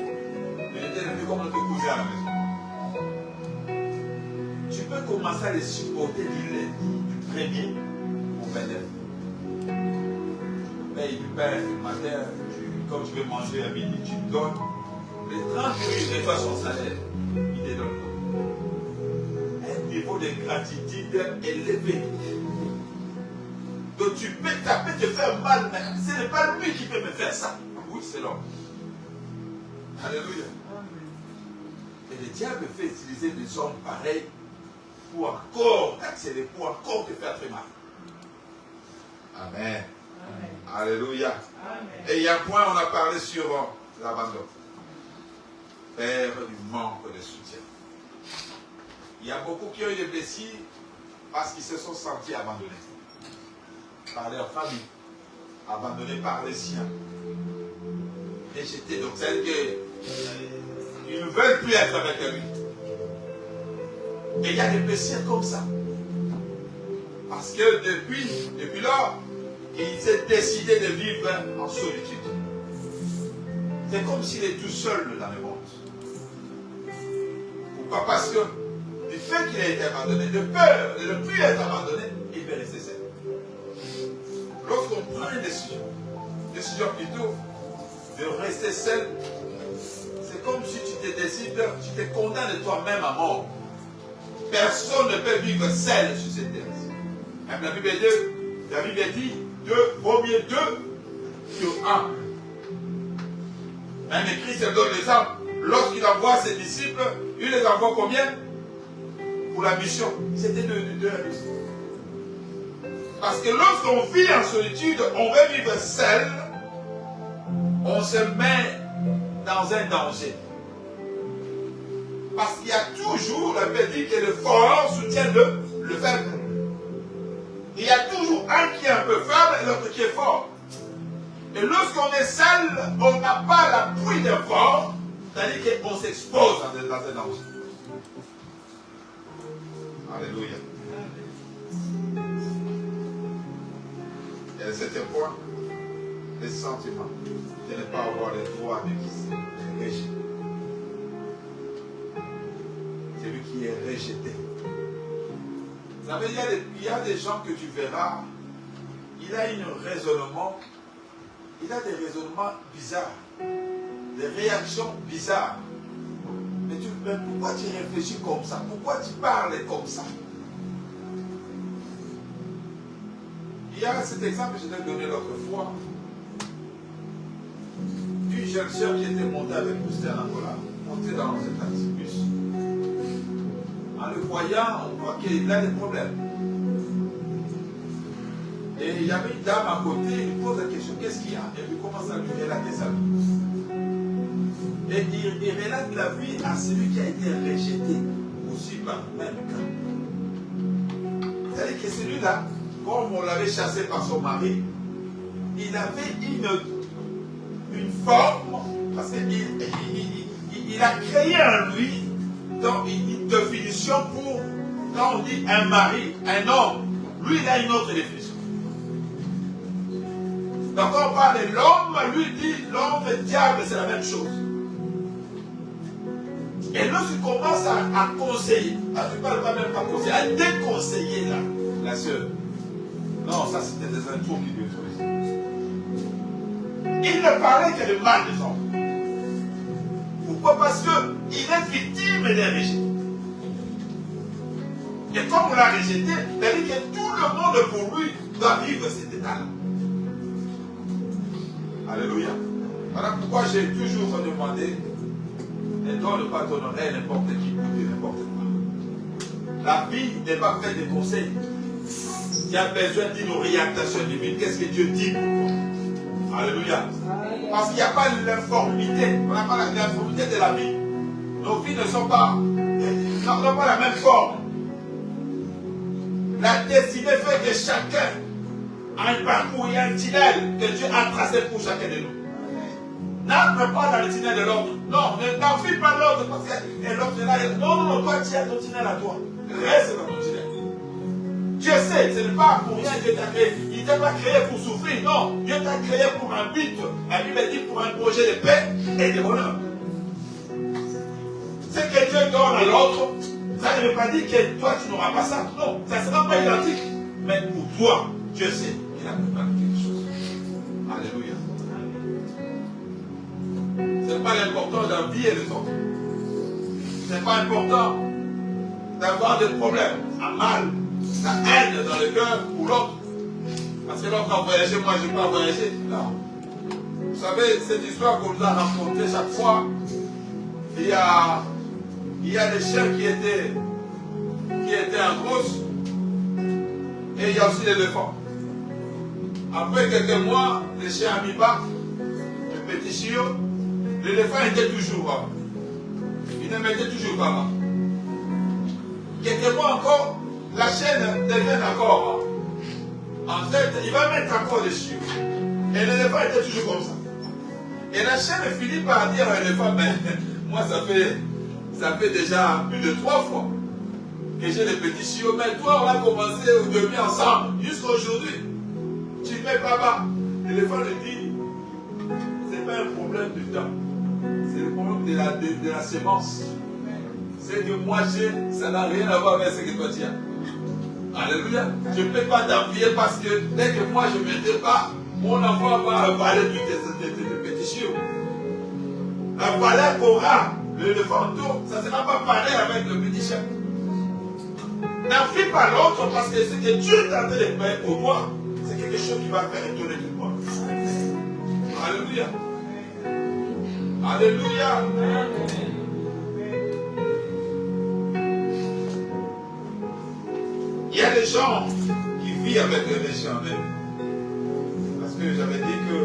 Speaker 2: Il était venu comme notre cousin à la maison. Tu peux commencer à les supporter du lundi, du 1er au 29. Mais du pain le matin, comme tu veux manger à midi, tu te donnes. Les 30 minutes de toi son salaire, il te donne un niveau de gratitude élevé. Donc tu peux taper, te faire mal, mais ce n'est pas lui qui peut me faire ça. Oui, c'est l'homme. Alléluia. Et le diable fait utiliser des hommes pareils pour encore t'accélérer, pour encore te faire très mal. Amen. Amen. Alléluia. Amen. Et il y a un point, on a parlé sur l'abandon. Père du manque de soutien. Il y a beaucoup qui ont eu des blessures parce qu'ils se sont sentis abandonnés par leur famille, abandonnés par les siens, rejetés. Donc c'est qu'ils ne veulent plus être avec lui. Et il y a des blessures comme ça. Parce que depuis lors, il s'est décidé de vivre en solitude. C'est comme s'il est tout seul dans le monde. Pourquoi? Parce que du fait qu'il a été abandonné, de peur de ne plus être abandonné, il va rester seul. Lorsqu'on prend une décision plutôt de rester seul, c'est comme si tu te décides, tu te condamnes toi-même à mort. Personne ne peut vivre seul sur cette terre. Même la Bible dit, vaut mieux deux que un. Même Christ donne l'exemple. Lorsqu'il envoie ses disciples, il les envoie combien? Pour la mission. C'était deux. Parce que lorsqu'on vit en solitude, on veut vivre seul, on se met dans un danger. Parce qu'il y a toujours, la Bible dit que le fort soutient le faible. Il y a toujours un qui est un peu faible et l'autre qui est fort. Et lorsqu'on est seul, on n'a pas l'appui d'un fort, c'est-à-dire qu'on s'expose dans un danger. Alléluia. Et à un certain point, les sentiments de ne pas avoir le droit de rejeter. C'est lui qui est rejeté. Vous savez, il y a des gens que tu verras, il a des raisonnements bizarres, des réactions bizarres. Mais pourquoi tu réfléchis comme ça? Pourquoi tu parles comme ça? Il y a cet exemple que je t'ai donné l'autre fois. Une jeune soeur qui était montée avec nous en Angola, montée dans un taxi-bus. En le voyant, on voit qu'il a des problèmes. Et il y avait une dame à côté, il lui pose la question, qu'est-ce qu'il y a? Et lui commence à lui relater sa vie. Et il relate la vie à celui qui a été rejeté aussi par le même cas. C'est-à-dire que celui-là, comme on l'avait chassé par son mari, il avait une forme, parce qu'il a créé en lui une définition pour, quand on dit un mari, un homme, lui il a une autre définition. Donc quand on parle de l'homme, lui dit l'homme et le diable c'est la même chose. Et lorsqu'il commence à conseiller, tu ne parles pas même pas conseiller, à déconseiller la sœur. Non, ça c'était des intros qui lui autorisaient. Il ne parlait que de mal des hommes. Pourquoi? Parce qu'il est victime des rejetés. Et comme on l'a rejeté, c'est-à-dire que tout le monde pour lui doit vivre cet état-là. Alléluia. Voilà pourquoi j'ai toujours demandé, ne donne pas ton oreille à n'importe qui pour dire n'importe quoi. La vie n'est pas faite de conseils. Tu as besoin d'une orientation divine. Qu'est-ce que Dieu dit pour toi? Alléluia. Parce qu'il n'y a pas l'informité. On n'a pas l'informité de la vie. Nos vies ne sont pas, n'ont pas la même forme. La destinée fait que chacun a un parcours et un tunnel que Dieu a tracé pour chacun de nous. N'entre pas dans le tunnel de l'autre. Non, n'enfuis pas l'autre parce que l'autre est là. Non, toi tu as ton tunnel à toi. Reste dans ton tunnel. Dieu sait, ce n'est pas pour rien que Dieu t'a créé. Il ne t'a pas créé pour souffrir. Non, Dieu t'a créé pour un but. La Bible dit pour un projet de paix et de bonheur. Ce que Dieu donne à l'autre, ça ne veut pas dire que toi tu n'auras pas ça. Non, ça ne sera pas identique. Mais pour toi, Dieu sait qu'il a préparé quelque chose. Alléluia. Ce n'est pas l'important d'envier les autres. Ce n'est pas important d'avoir des problèmes, un mal, la haine dans le cœur pour l'autre. Parce que l'autre a voyagé, moi je n'ai pas voyagé. Non. Vous savez, cette histoire qu'on nous a racontée chaque fois, il y a des chiens qui étaient en grosse et il y a aussi l'éléphant. Après quelques mois, les chiens à mi-bas, le petit chiot, l'éléphant était toujours là. Il ne mettait toujours pas là. Quelques mois encore, la chaîne devient encore. En fait, il va mettre encore des chiots. Et l'éléphant était toujours comme ça. Et la chaîne finit par dire à l'éléphant, mais moi ça fait déjà plus de 3 fois que j'ai des petits chiots, mais toi on va commencer au demi ensemble, jusqu'à aujourd'hui. Tu ne mets pas bas. L'éléphant lui dit, ce n'est pas un problème du temps. C'est le problème de la sémence. C'est que moi j'ai, ça n'a rien à voir avec ce que toi tu as. Alléluia. Je ne peux pas t'envier parce que dès que moi je ne m'étais pas, mon enfant va avaler tous tes petits chiots. La valeur qu'aura l'éléphanteau, ça ne sera pas pareil avec le petit chien. N'enfuis pas l'autre parce que ce que Dieu t'a fait de faire pour toi, c'est quelque chose qui va faire étonner tout le monde. Alléluia. Alléluia. Il y a des gens qui vivent avec les péchés en eux. Parce que j'avais dit que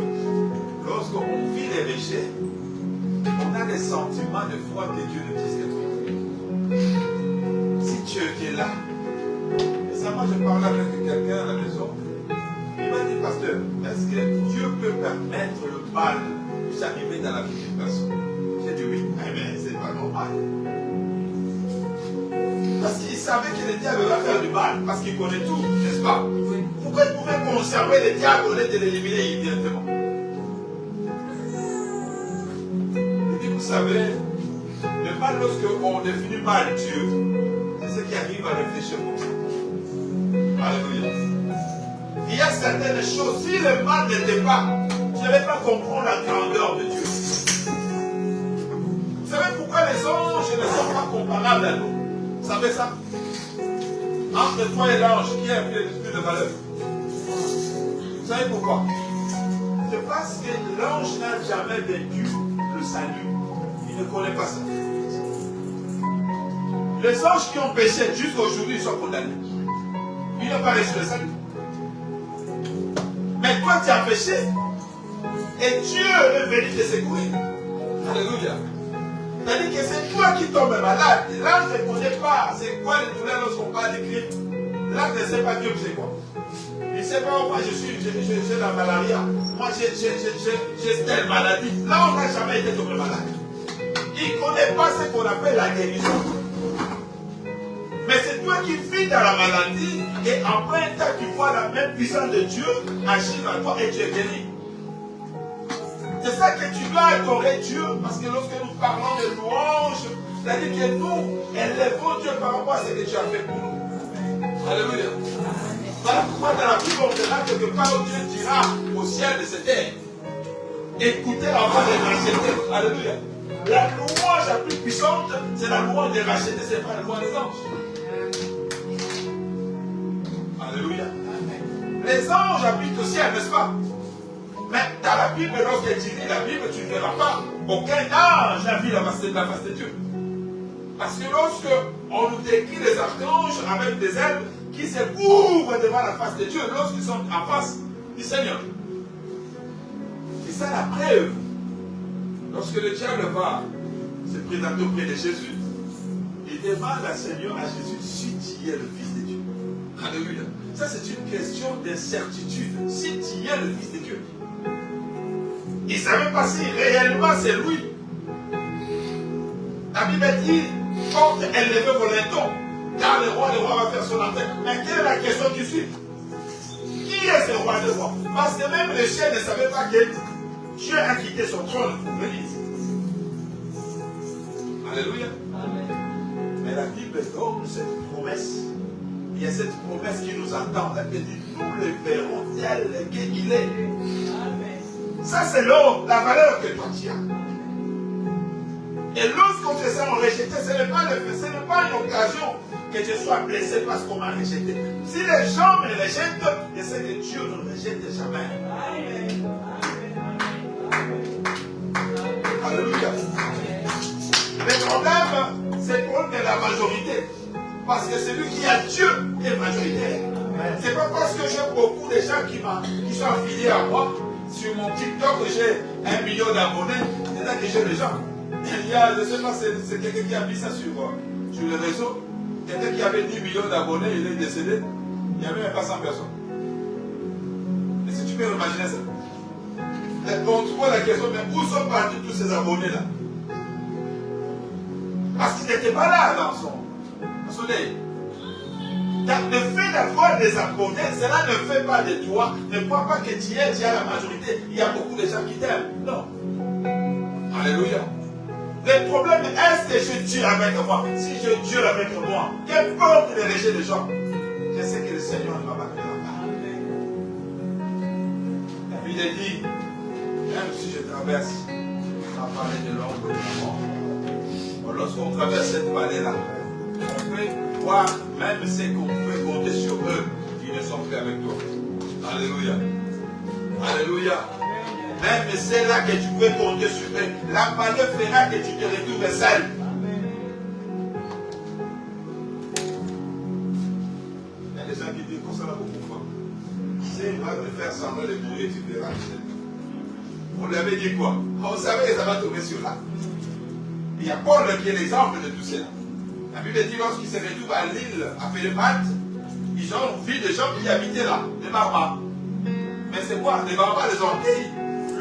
Speaker 2: lorsqu'on vit les péchés, on a des sentiments de foi que Dieu ne disait pas. Si Dieu était là, récemment je parlais avec quelqu'un à la maison, il m'a dit, pasteur, est-ce que Dieu peut permettre le mal d'arriver dans la vie d'une personne? J'ai dit oui, mais c'est pas normal. Parce qu'il savait que le diable va faire du mal, parce qu'il connaît tout, n'est-ce pas? Pourquoi il pouvait conserver le diable au lieu de l'éliminer immédiatement? Il dit, vous savez, le mal, lorsqu'on définit mal Dieu, c'est ce qui arrive à réfléchir comme ça. Alléluia. Il y a certaines choses, si le mal n'était pas, je ne vais pas comprendre la grandeur de Dieu. Vous savez pourquoi les anges ne sont pas comparables à nous? Vous savez ça? Entre toi et l'ange, qui a fait l'esprit de valeur? Vous savez pourquoi? C'est parce que l'ange n'a jamais vécu le salut. Il ne connaît pas ça. Les anges qui ont péché jusqu'à aujourd'hui, ils sont condamnés. Ils n'ont pas reçu le salut. Mais toi, tu as péché. Et Dieu est venu te secourir. Alléluia. C'est-à-dire que c'est toi qui tombes malade. L'ange ne connaît pas c'est quoi les douleurs lorsqu'on parle de Christ. L'ange ne sait pas Dieu c'est quoi. Il ne sait pas moi j'ai la malaria. Moi j'ai telle maladie. L'ange n'a jamais été tombé malade. Il ne connaît pas ce qu'on appelle la guérison. Mais c'est toi qui vis dans la maladie et en plein temps tu vois la même puissance de Dieu agir à toi et tu es guéri. C'est ça que tu dois adorer Dieu, parce que lorsque nous parlons de louange, c'est-à-dire que nous élevons Dieu par rapport à ce que tu as fait pour nous. Alléluia. Voilà pourquoi dans la Bible, on verra quelque part où Dieu dira au ciel de cette terre, écoutez la voix des rachetés. Alléluia. La louange la plus puissante, c'est la louange des rachetés, ce n'est pas la louange des anges. Alléluia. Les anges habitent au ciel, n'est-ce pas? Mais dans la Bible, lorsque tu lis la Bible, tu ne verras pas aucun ange n'a vu la face de Dieu. Parce que lorsque on nous décrit les archanges avec des ailes qui se couvrent devant la face de Dieu, lorsqu'ils sont en face du Seigneur. C'est ça la preuve. Lorsque le diable va se présenter auprès de Jésus, il demande à Seigneur, à Jésus, si tu es le Fils de Dieu. Alléluia. Ça, c'est une question d'incertitude. Si tu es le Fils de Dieu. Il ne savait pas si réellement c'est lui. La Bible dit, porte élevée vos lintons, car le roi va faire son entrée. Mais quelle est la question qui suit? Qui est ce roi des rois? Parce que même les chiens ne savaient pas que Dieu a quitté son trône pour venir. Alléluia. Amen. Mais la Bible donne cette promesse. Il y a cette promesse qui nous attend. Elle dit, nous le verrons tel qu'il est. Amen. Ça, c'est la valeur que toi tu as. Et lorsqu'on te sent rejeté, ce n'est pas une occasion que je sois blessé parce qu'on m'a rejeté. Si les gens me rejettent, je sais que Dieu ne me rejette jamais. Amen. Alléluia. Le problème, c'est le problème de la majorité. Parce que celui qui a Dieu est majoritaire. C'est pas parce que j'ai beaucoup de gens qui sont affiliés à moi. Sur mon TikTok, j'ai 1 million d'abonnés. C'est là que j'ai les gens. Il y a, je ne sais pas, c'est quelqu'un qui a mis ça sur le réseau. Quelqu'un qui avait 10 millions d'abonnés, il est décédé. Il n'y avait même pas 100 personnes. Et si tu peux imaginer ça. On se pose la question, mais où sont partis tous ces abonnés-là? Parce qu'ils n'étaient pas là dans son œil. Le fait d'avoir des abonnés, cela ne fait pas de toi. Ne crois pas que tu as la majorité. Il y a beaucoup de gens qui t'aiment. Non. Alléluia. Le problème, est-ce que je dure avec moi? Si je dure avec moi, qu'importe les rejets des gens, je sais que le Seigneur ne va pas me faire. La Bible dit, même si je traverse la vallée de l'ombre de la mort, lorsqu'on traverse cette vallée-là, on peut voir, même ceux qu'on peut compter sur eux, qui ne sont plus avec toi. Alléluia. Alléluia. Même celle-là que tu peux compter sur eux, la vallée fera que tu te retrouves seul. Il y a des gens qui disent, comme ça là beaucoup de fois. C'est il va me faire semblant de mourir, tu verras. On lui avait dit quoi? On savait que ça va tomber sur là. Il y a Paul qui est l'exemple de tout cela. La Bible dit, lorsqu'ils se retrouvent à l'île appelée Malte, ils ont vu des gens qui habitaient là, des barbares. Mais c'est quoi? Les barbares, les Antilles.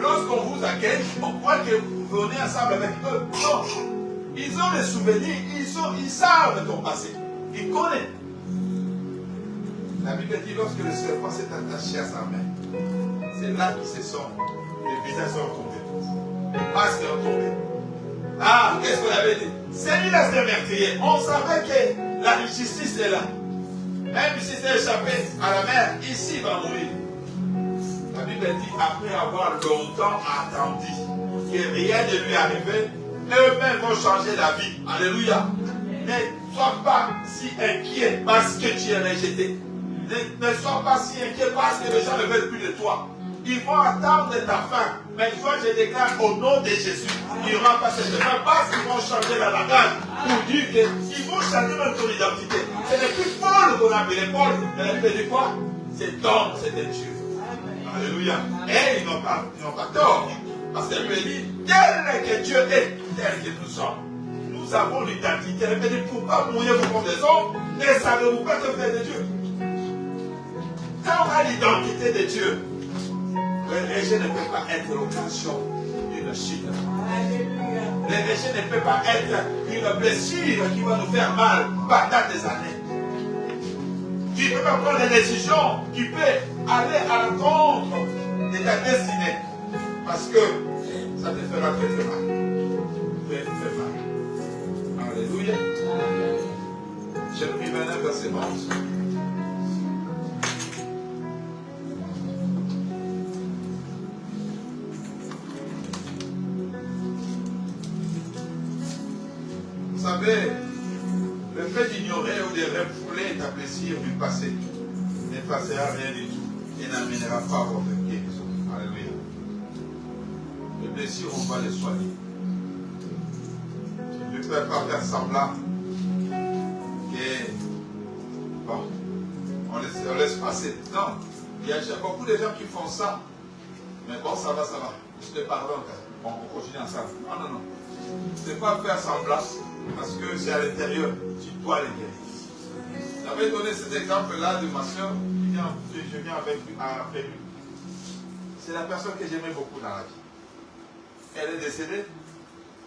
Speaker 2: Lorsqu'on vous accueille, on croit que vous venez ensemble avec eux. Non. Ils ont des souvenirs, ils savent ton passé. Ils connaissent. La Bible dit, lorsque le serpent s'est attaché à sa main, c'est là qu'ils se sont, les visages sont tombés. Les masques sont tombés. Ah, qu'est-ce qu'on avait dit? Celui-là, c'est meurtrier. On savait que la justice est là. Même si c'est échappé à la mer, ici, il va mourir. La Bible dit, après avoir longtemps attendu que rien ne lui arrivait, eux-mêmes vont changer la vie. Alléluia. Ne sois pas si inquiet parce que tu es rejeté. Ne sois pas si inquiet parce que les gens ne veulent plus de toi. Ils vont attendre ta fin. Mais toi, je déclare au nom de Jésus, il n'y aura pas cette fin parce qu'ils vont changer la langage pour dire qu'ils vont changer même ton identité. Ce n'est plus Paul qu'on appelait Paul. Mais la Bible dit quoi? C'est homme, c'était Dieu. Alléluia. Et ils n'ont pas tort. Parce que lui dit, tel que Dieu est, tel que nous sommes. Nous avons l'identité. Elle me dit, pourquoi mourir-vous comme des hommes? Ne savez-vous pas que vous êtes de Dieu? Quand on a l'identité de Dieu, le rejet ne peut pas être l'occasion d'une chute. Le rejet ne peut pas être une blessure qui va nous faire mal pendant des années. Tu ne peux pas prendre des décisions qui peuvent aller à l'encontre de ta destinée. Parce que ça te fera très très mal. Très très mal. Alléluia. Jérémie 29, verset 11. Vous savez, le fait d'ignorer ou de refouler ta blessure du passé n'effacera rien du tout et n'amènera pas votre guérison. Alléluia. Les blessures, on va les soigner. Tu ne peux pas faire semblant que, bon, on laisse passer. Non, il y a beaucoup de gens qui font ça. Mais bon, ça va. Je te pardonne. On continue ensemble. Non. Ce n'est pas faire semblant. Parce que c'est à l'intérieur, tu dois les guérir. J'avais donné cet exemple-là de ma soeur, je viens avec lui. C'est la personne que j'aimais beaucoup dans la vie. Elle est décédée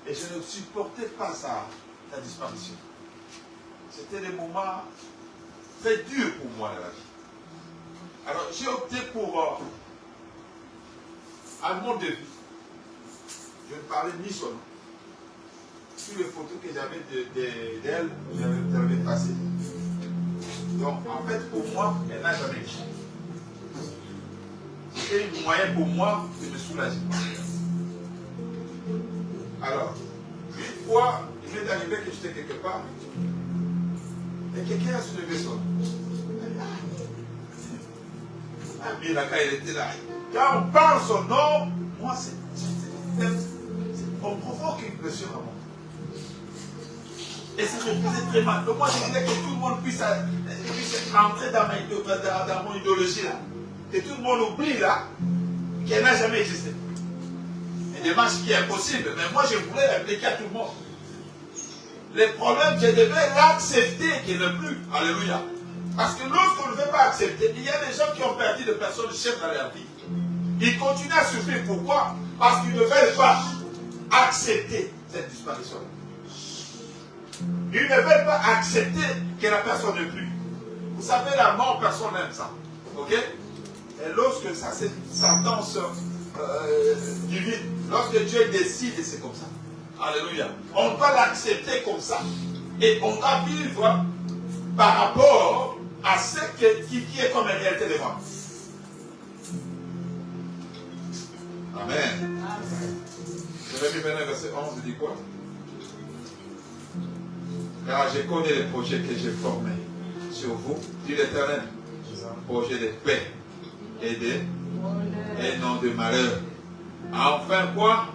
Speaker 2: et je ne supportais pas sa disparition. C'était des moments très durs pour moi dans la vie. Alors j'ai opté pour un mode de vie. Je ne parlais ni son nom. Toutes les photos que j'avais d'elle, j'avais passées. Donc en fait pour moi, elle n'a jamais existé. C'était un moyen pour moi de me soulager. Alors, une fois, il m'est arrivé que j'étais quelque part, et quelqu'un a soulevé son nom. Ah, mais là, quand il était là, quand on parle son nom, moi, on provoque une blessure à moi. Et ça me faisait très mal. Donc moi, je voulais que tout le monde puisse entrer dans mon idéologie là. Que tout le monde oublie là, qu'elle n'a jamais existé. Une démarche qui est impossible, mais moi je voulais l'appliquer à tout le monde. Les problèmes, je devais l'accepter qu'il n'est plus. Alléluia. Parce que lorsqu'on ne veut pas accepter, il y a des gens qui ont perdu de personnes chères dans leur vie. Ils continuent à souffrir. Pourquoi? Parce qu'ils ne veulent pas accepter cette disparition. Ils ne veulent pas accepter que la personne n'est plus. Vous savez, la mort, personne n'aime ça. Ok? Et lorsque ça c'est sentence divine, lorsque Dieu décide, c'est comme ça. Alléluia. On doit l'accepter comme ça. Et on doit vivre par rapport à ce qui est comme une réalité de moi. Amen. Je vais maintenant verset 11, il dit quoi? Car je connais les projets que j'ai formés sur vous, dit l'Éternel. Projet de paix et non de malheur. Enfin quoi?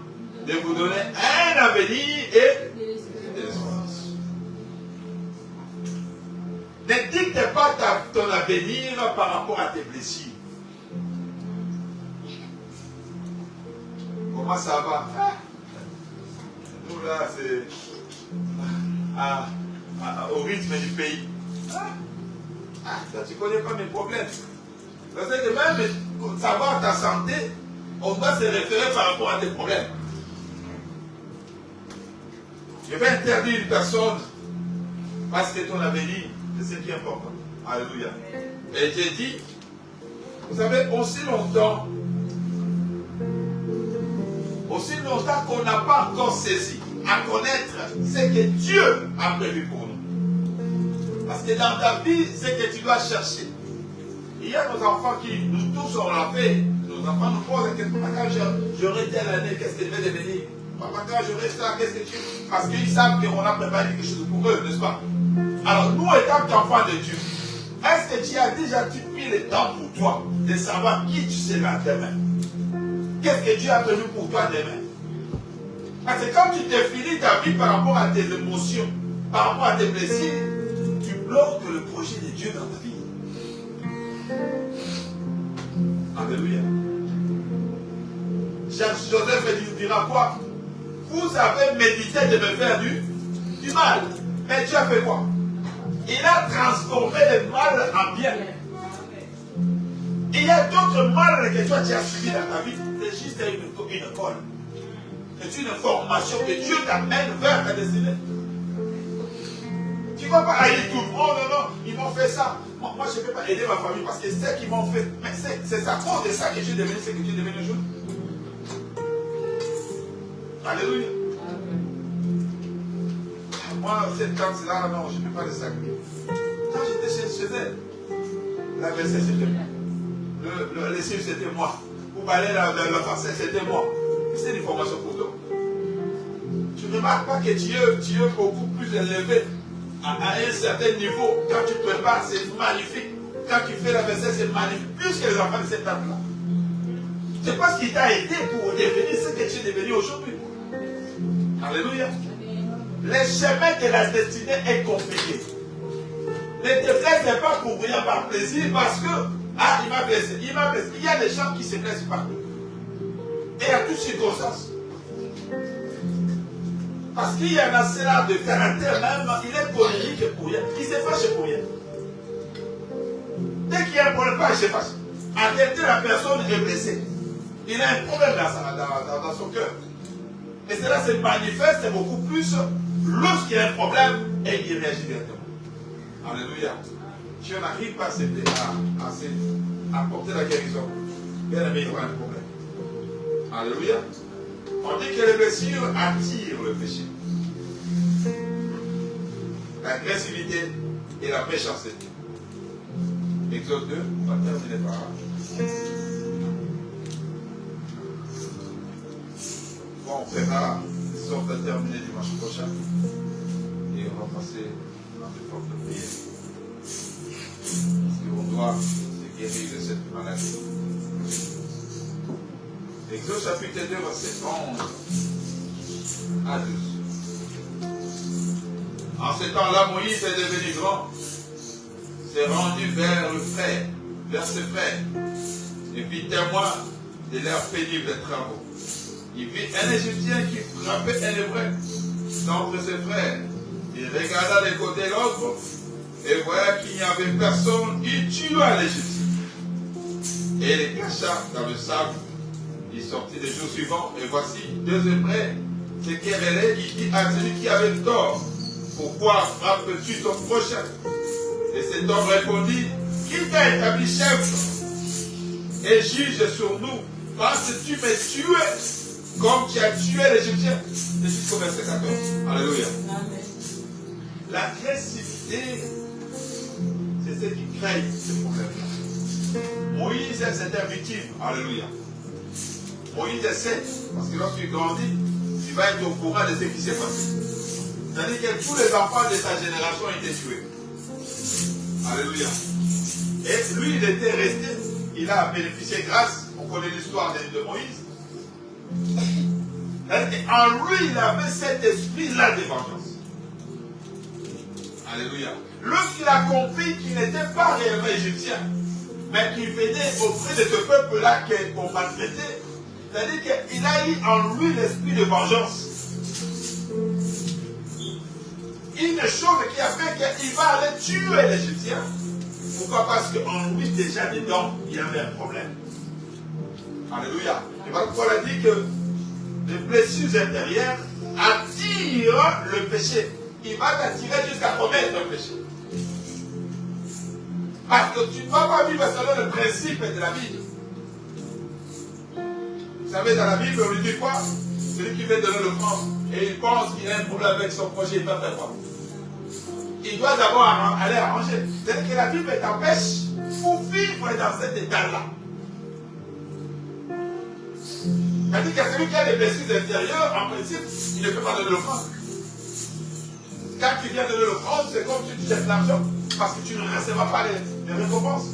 Speaker 2: De vous donner un avenir et de l'espérance. Ne dicte pas ton avenir par rapport à tes blessures. Comment ça va? Nous là, c'est au rythme du pays. Tu connais pas mes problèmes. Parce que même pour savoir ta santé, on doit se référer par rapport à tes problèmes. Je vais interdire une personne parce que ton avenir, c'est ce qui est important. Alléluia. Et j'ai dit, vous savez, aussi longtemps qu'on n'a pas encore saisi à connaître ce que Dieu a prévu pour nous. Parce que dans ta vie, c'est que tu dois chercher. Il y a nos enfants qui, nous tous, on l'a fait. Nos enfants nous posent la question, quand j'aurai telle année, qu'est-ce que je vais devenir? Papa, quand j'aurai ça, qu'est-ce que tu... Parce qu'ils savent qu'on a préparé quelque chose pour eux, n'est-ce pas? Alors, nous, étant qu'enfants de Dieu, est-ce que tu as déjà pris le temps pour toi de savoir qui tu seras demain? Qu'est-ce que Dieu a prévu pour toi demain? Parce que quand tu définis ta vie par rapport à tes émotions, par rapport à tes blessures, tu bloques le projet de Dieu dans ta vie. Alléluia. Joseph dira quoi? Vous avez médité de me faire du mal. Mais Dieu a fait quoi? Il a transformé le mal en bien. Il y a d'autres mal que toi tu as subi dans ta vie. C'est juste une école. C'est une formation que Dieu t'amène vers ta destinée. Tu ne vas pas aller tout le monde, non, ils m'ont fait ça. Moi je ne peux pas aider ma famille parce que c'est ce qu'ils m'ont fait. Mais c'est à cause de ça que je suis devenu ce que tu es devenu aujourd'hui. Alléluia. Moi, cette tante-là, non, je ne peux pas le sacrifier. Quand j'étais chez elle, la vaisselle c'était moi. Le lessive c'était moi. Pour balayer la façade c'était moi. C'est une formation pour toi. Tu ne remarques pas que tu es beaucoup plus élevé à un certain niveau. Quand tu prépares, c'est magnifique. Quand tu fais la vaisselle, c'est magnifique. Plus que les enfants de cette table-là. C'est pas ce qui t'a aidé pour devenir ce que tu es devenu aujourd'hui. Alléluia. Le chemin de la destinée est compliqué. Ne te blesse pas pour rien par plaisir parce que, il m'a blessé, il m'a blessé. Il y a des gens qui se blessent partout. Et à toutes circonstances. Parce qu'il y en a cela de caractère même, il est colérique pour rien. Il se fâche pour rien. Dès qu'il y a un problème, pas je fâche. En réalité, la personne est blessée. Il a un problème dans son cœur. Et cela se manifeste beaucoup plus lorsqu'il y a un problème et il réagit directement. Alléluia. Si on n'arrive pas à apporter la guérison, bien aimé, il y aura un problème. Alléluia. On dit que les blessures attirent le péché. L'agressivité et la méchanceté. Exode 2, on va terminer par là. Bon, on fera une sorte de terminer dimanche prochain. Et on va passer dans des formes de prière. Parce qu'on doit se guérir de cette maladie. Exode chapitre 2, verset 11 à 12. En ce temps-là, Moïse est devenu grand, s'est rendu vers ses frères, et fit témoin de leur pénible travaux. Il vit un Égyptien qui frappait un Hébreu d'entre ses frères. Il regarda de côté l'autre, et voyant qu'il n'y avait personne, il tua l'Égyptien, et les cacha dans le sable. Il sortit le jour suivant, et voici deux Hébreux se querellaient. Il dit à celui qui avait tort, pourquoi frappes-tu ton prochain? Et cet homme répondit, qui t'a établi chef et juge sur nous, parce que tu m'as tué comme tu as tué l'Égyptien? C'est jusqu'au verset 14. Alléluia. L'agressivité, c'est ce qui crée ce problème-là. Moïse, c'était un victime. Alléluia. Moïse sait, parce que lorsqu'il grandit, il va être au courant de ce qui s'est passé. C'est-à-dire que tous les enfants de sa génération étaient tués. Alléluia. Et lui, il était resté, il a bénéficié grâce, on connaît l'histoire de Moïse. En lui, il avait cet esprit-là de vengeance. Alléluia. Lorsqu'il a compris qu'il n'était pas réellement égyptien, mais qu'il venait auprès de ce peuple-là qu'on maltraitait, c'est-à-dire qu'il a eu en lui l'esprit de vengeance. Une chose qui a fait qu'il va aller tuer l'Égyptien. Pourquoi? Parce qu'en lui, déjà dedans, il y avait un problème. Alléluia. Et voilà pourquoi on a dit que les blessures intérieures attirent le péché. Il va t'attirer jusqu'à commettre un péché. Parce que tu ne vas pas vivre selon le principe de la Bible. Vous savez, dans la Bible, on lui dit quoi? Celui qui veut donner l'offrande et il pense qu'il a un problème avec son projet, il va faire quoi? Il doit d'abord aller arranger. C'est-à-dire que la Bible t'empêche pour vivre dans cet état-là. C'est-à-dire que celui qui a des blessures intérieures, en principe, il ne peut pas donner l'offrande. Quand tu viens donner l'offrande, c'est comme si tu jettes l'argent, parce que tu ne recevras pas les récompenses.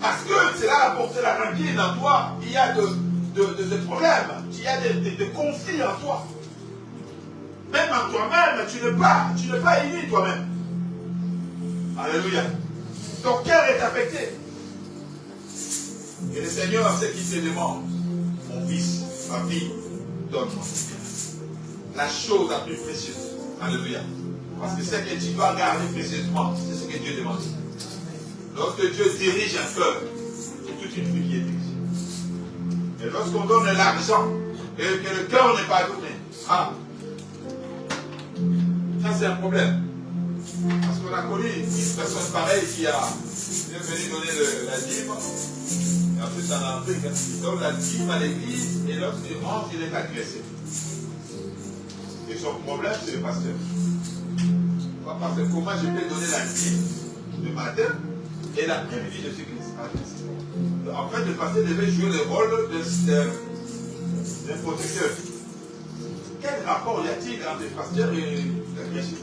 Speaker 2: Parce que cela a apporté la rancune en toi. Il y a de problèmes, il y a de conflits en toi. Même en toi-même, tu n'es pas uni toi-même. Alléluia. Ton cœur est affecté. Et le Seigneur a ce qu'il te demande. Mon fils, ma fille, donne-moi ton cœur. La chose la plus précieuse. Alléluia. Parce que ce que tu dois garder précieusement, c'est ce que Dieu demande. Lorsque Dieu dirige un peuple, c'est toute une vie qui est dirigée. Et lorsqu'on donne l'argent et que le cœur n'est pas donné, ça c'est un problème. Parce qu'on a connu une personne pareille qui a venu donner la dîme. Et en plus en Afrique, il donne la dîme à l'église et lorsqu'il rentre, il est agressé. Et son problème, c'est le pasteur. Parce que comment je peux donner la dîme le matin et l'après-midi, je suis agressé. En fait, le pasteur devait jouer le rôle d'un protecteur. Quel rapport y a-t-il entre le pasteur et l'agression?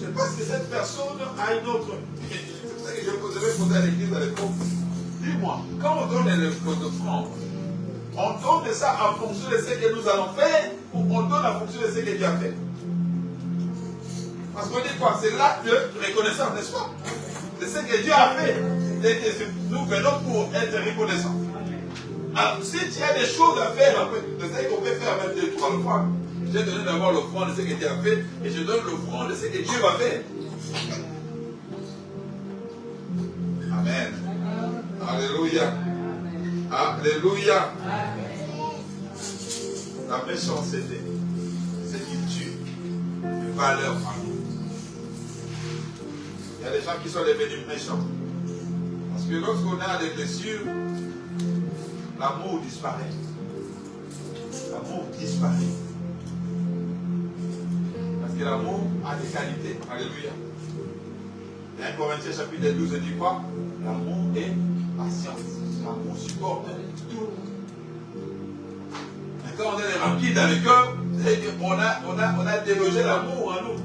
Speaker 2: Je pense que cette personne a une autre. C'est pour ça que je devais poser à l'église à l'époque. Dis-moi, quand on donne le code de offrande, on donne ça en fonction de ce que nous allons faire ou on donne en fonction de ce que Dieu a fait? Parce qu'on dit quoi? C'est l'acte de reconnaissance, n'est-ce pas? C'est ce que Dieu a fait. Et que nous venons pour être reconnaissants. Alors, si tu as des choses à faire, c'est ce qu'on peut faire même 2-3 offrandes. J'ai donné d'abord l'offrande de ce que Dieu a fait et je donne l'offrande de ce que Dieu va faire. Alléluia. Alléluia. La méchanceté, c'est qui tue une valeur en nous. Il y a des gens qui sont devenus méchants. Parce que lorsqu'on a des blessures, l'amour disparaît. L'amour disparaît. Parce que l'amour a des qualités. Alléluia. 1 Corinthiens chapitre 12 dit quoi? L'amour est patience. L'amour supporte tout. Et quand on est rempli dans le cœur, on a délogé l'amour en nous.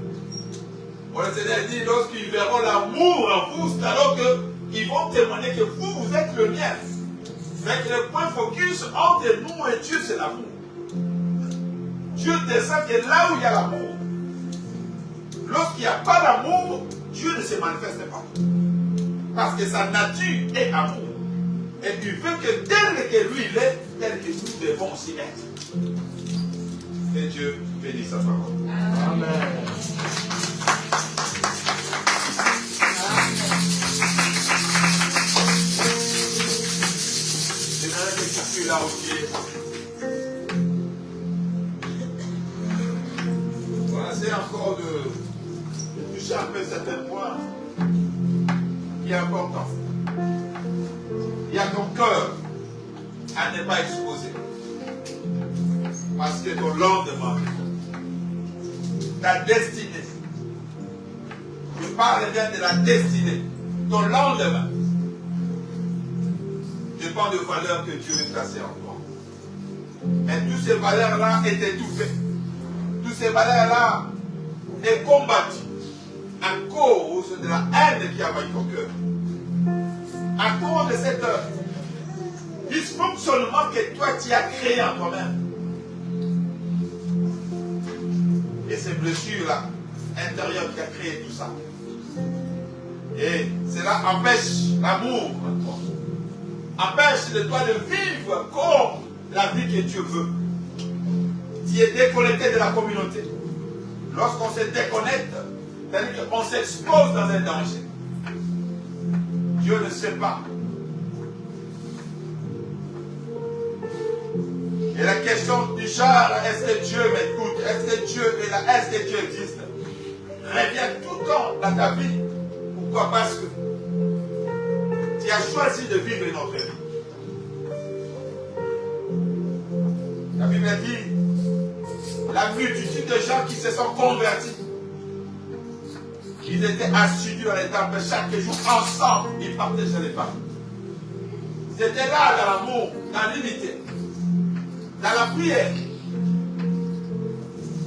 Speaker 2: Bon, le Seigneur dit, lorsqu'ils verront l'amour en vous, c'est alors qu'ils vont témoigner que vous êtes le mien. Mais que le point focus entre nous et Dieu, c'est l'amour. Dieu descend que là où il y a l'amour. Lorsqu'il n'y a pas d'amour, Dieu ne se manifeste pas. Parce que sa nature est amour. Et il veut que tel que lui il est, tel que nous devons aussi être. Que Dieu bénisse sa parole. Amen. J'aimerais que tu sois là au pied. Voilà, c'est encore de toucher un peu certains points qui est important. Il y a ton cœur à ne pas exposer. Parce que ton lendemain, ta destinée, je parle bien de la destinée, ton lendemain dépend de valeurs que Dieu veut placer en toi. Mais toutes ces valeurs-là est étouffées. Toutes ces valeurs-là est combattues à cause de la haine qui envahit ton cœur. À cause de cette dysfonctionnement que toi tu as créé en toi-même. Et ces blessures-là, intérieures qui a créé tout ça. Et cela empêche l'amour en toi. Empêche de toi de vivre comme la vie que Dieu veut. Tu es déconnecté de la communauté. Lorsqu'on se déconnecte, c'est-à-dire qu'on s'expose dans un danger. Dieu ne sait pas. Et la question du genre, est-ce que Dieu m'écoute? Est-ce que Dieu est là? Est-ce que Dieu existe? Revient tout le temps dans ta vie. Pourquoi? Parce que tu as choisi de vivre une autre vie. La Bible dit, la multitude de gens qui se sont convertis, ils étaient assidus dans les temples chaque jour, ensemble, ils partageaient les pains. Ils étaient là dans l'amour, dans l'unité, dans la prière.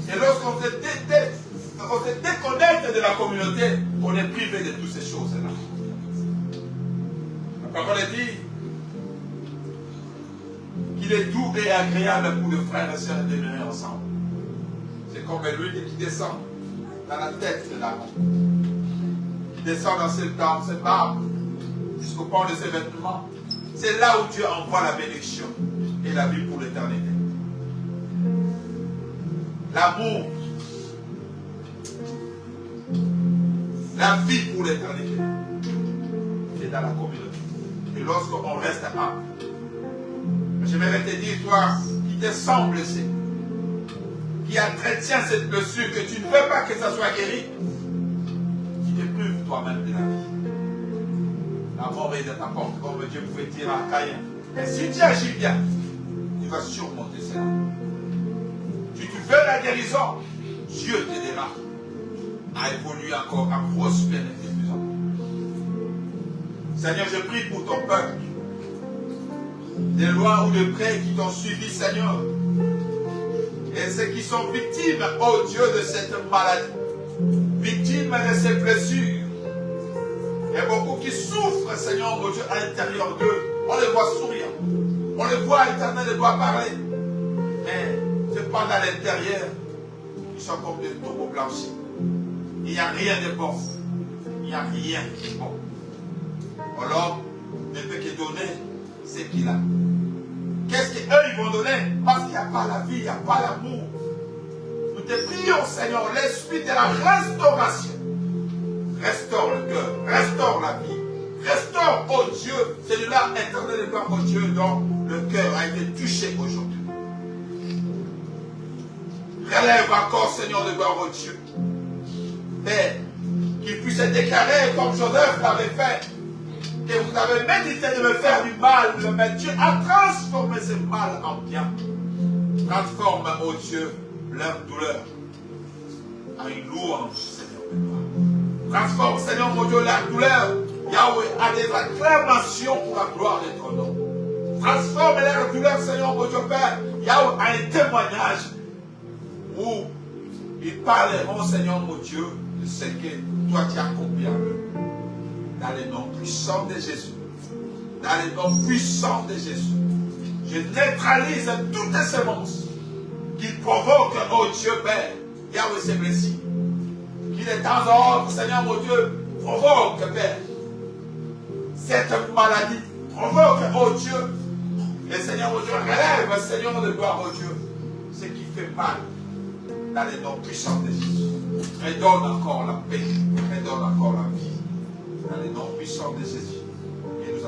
Speaker 2: Et lorsqu'on se déconnecte de la communauté, on est privé de toutes ces choses-là. La parole dit qu'il est doux et agréable pour les frères et sœurs de demeurer ensemble. C'est comme l'huile qui descend dans la tête de l'âme, qui descend dans ses barbes, jusqu'au port de ses vêtements. C'est là où Dieu envoie la bénédiction et la vie pour l'éternité. L'amour, la vie pour l'éternité, c'est dans la communauté. Et lorsqu'on reste humble, j'aimerais te dire, toi qui te sens blessé, qui entretient cette blessure, que tu ne veux pas que ça soit guéri, qui te prive toi-même de la vie. La mort est de ta porte, comme Dieu pouvait dire à Caïn. Mais si tu agis bien, tu vas surmonter cela. Si tu veux la guérison, Dieu t'aidera à évoluer encore, à prospérer de plus en plus. Seigneur, je prie pour ton peuple. Des lois ou de près qui t'ont suivi, Seigneur. Et ceux qui sont victimes, oh Dieu, de cette maladie. Victimes de ces blessures. Et beaucoup qui souffrent, Seigneur, oh Dieu, à l'intérieur d'eux. On les voit sourire. On les voit éternel, les doigts parler. Mais cependant, à l'intérieur, ils sont comme des tombeaux blanchis. Il n'y a rien de bon. Il n'y a rien de bon. Alors, ne peut que donner ce qu'il a. Qu'est-ce qu'eux ils vont donner? Parce qu'il n'y a pas la vie, il n'y a pas l'amour. Nous te prions, Seigneur, l'esprit de la restauration. Restaure le cœur, restaure la vie. Restaure, oh Dieu, celui-là, éternel de gloire, oh Dieu, dont le cœur a été touché aujourd'hui. Relève encore, Seigneur de gloire, oh Dieu. Père, qu'il puisse être déclaré comme Joseph l'avait fait, que vous avez médité de me faire du mal, mais Dieu a transformé ce mal en bien. Transforme, oh Dieu, leur douleur en une louange, Seigneur de gloire. Transforme, Seigneur, mon Dieu, la douleur, Yahweh, à des acclamations pour la gloire de ton nom. Transforme leur douleur, Seigneur, mon Dieu, Père, Yahweh, à un témoignage où ils parleront, Seigneur, mon Dieu, de ce que toi tu as accompli en eux. Dans le nom puissant de Jésus. Dans le nom puissant de Jésus. Je neutralise toutes les semences qui provoquent, oh Dieu Père, Yahweh ces blessures. Qui de temps en temps, Seigneur mon Dieu, provoque, Père, cette maladie. Provoque, oh Dieu. Et Seigneur mon Dieu, relève, Seigneur de gloire, oh Dieu, ce qui fait mal. Dans le nom puissant de Jésus. Redonne encore la paix. Redonne encore la vie. Dans le nom puissant de Jésus. Et nous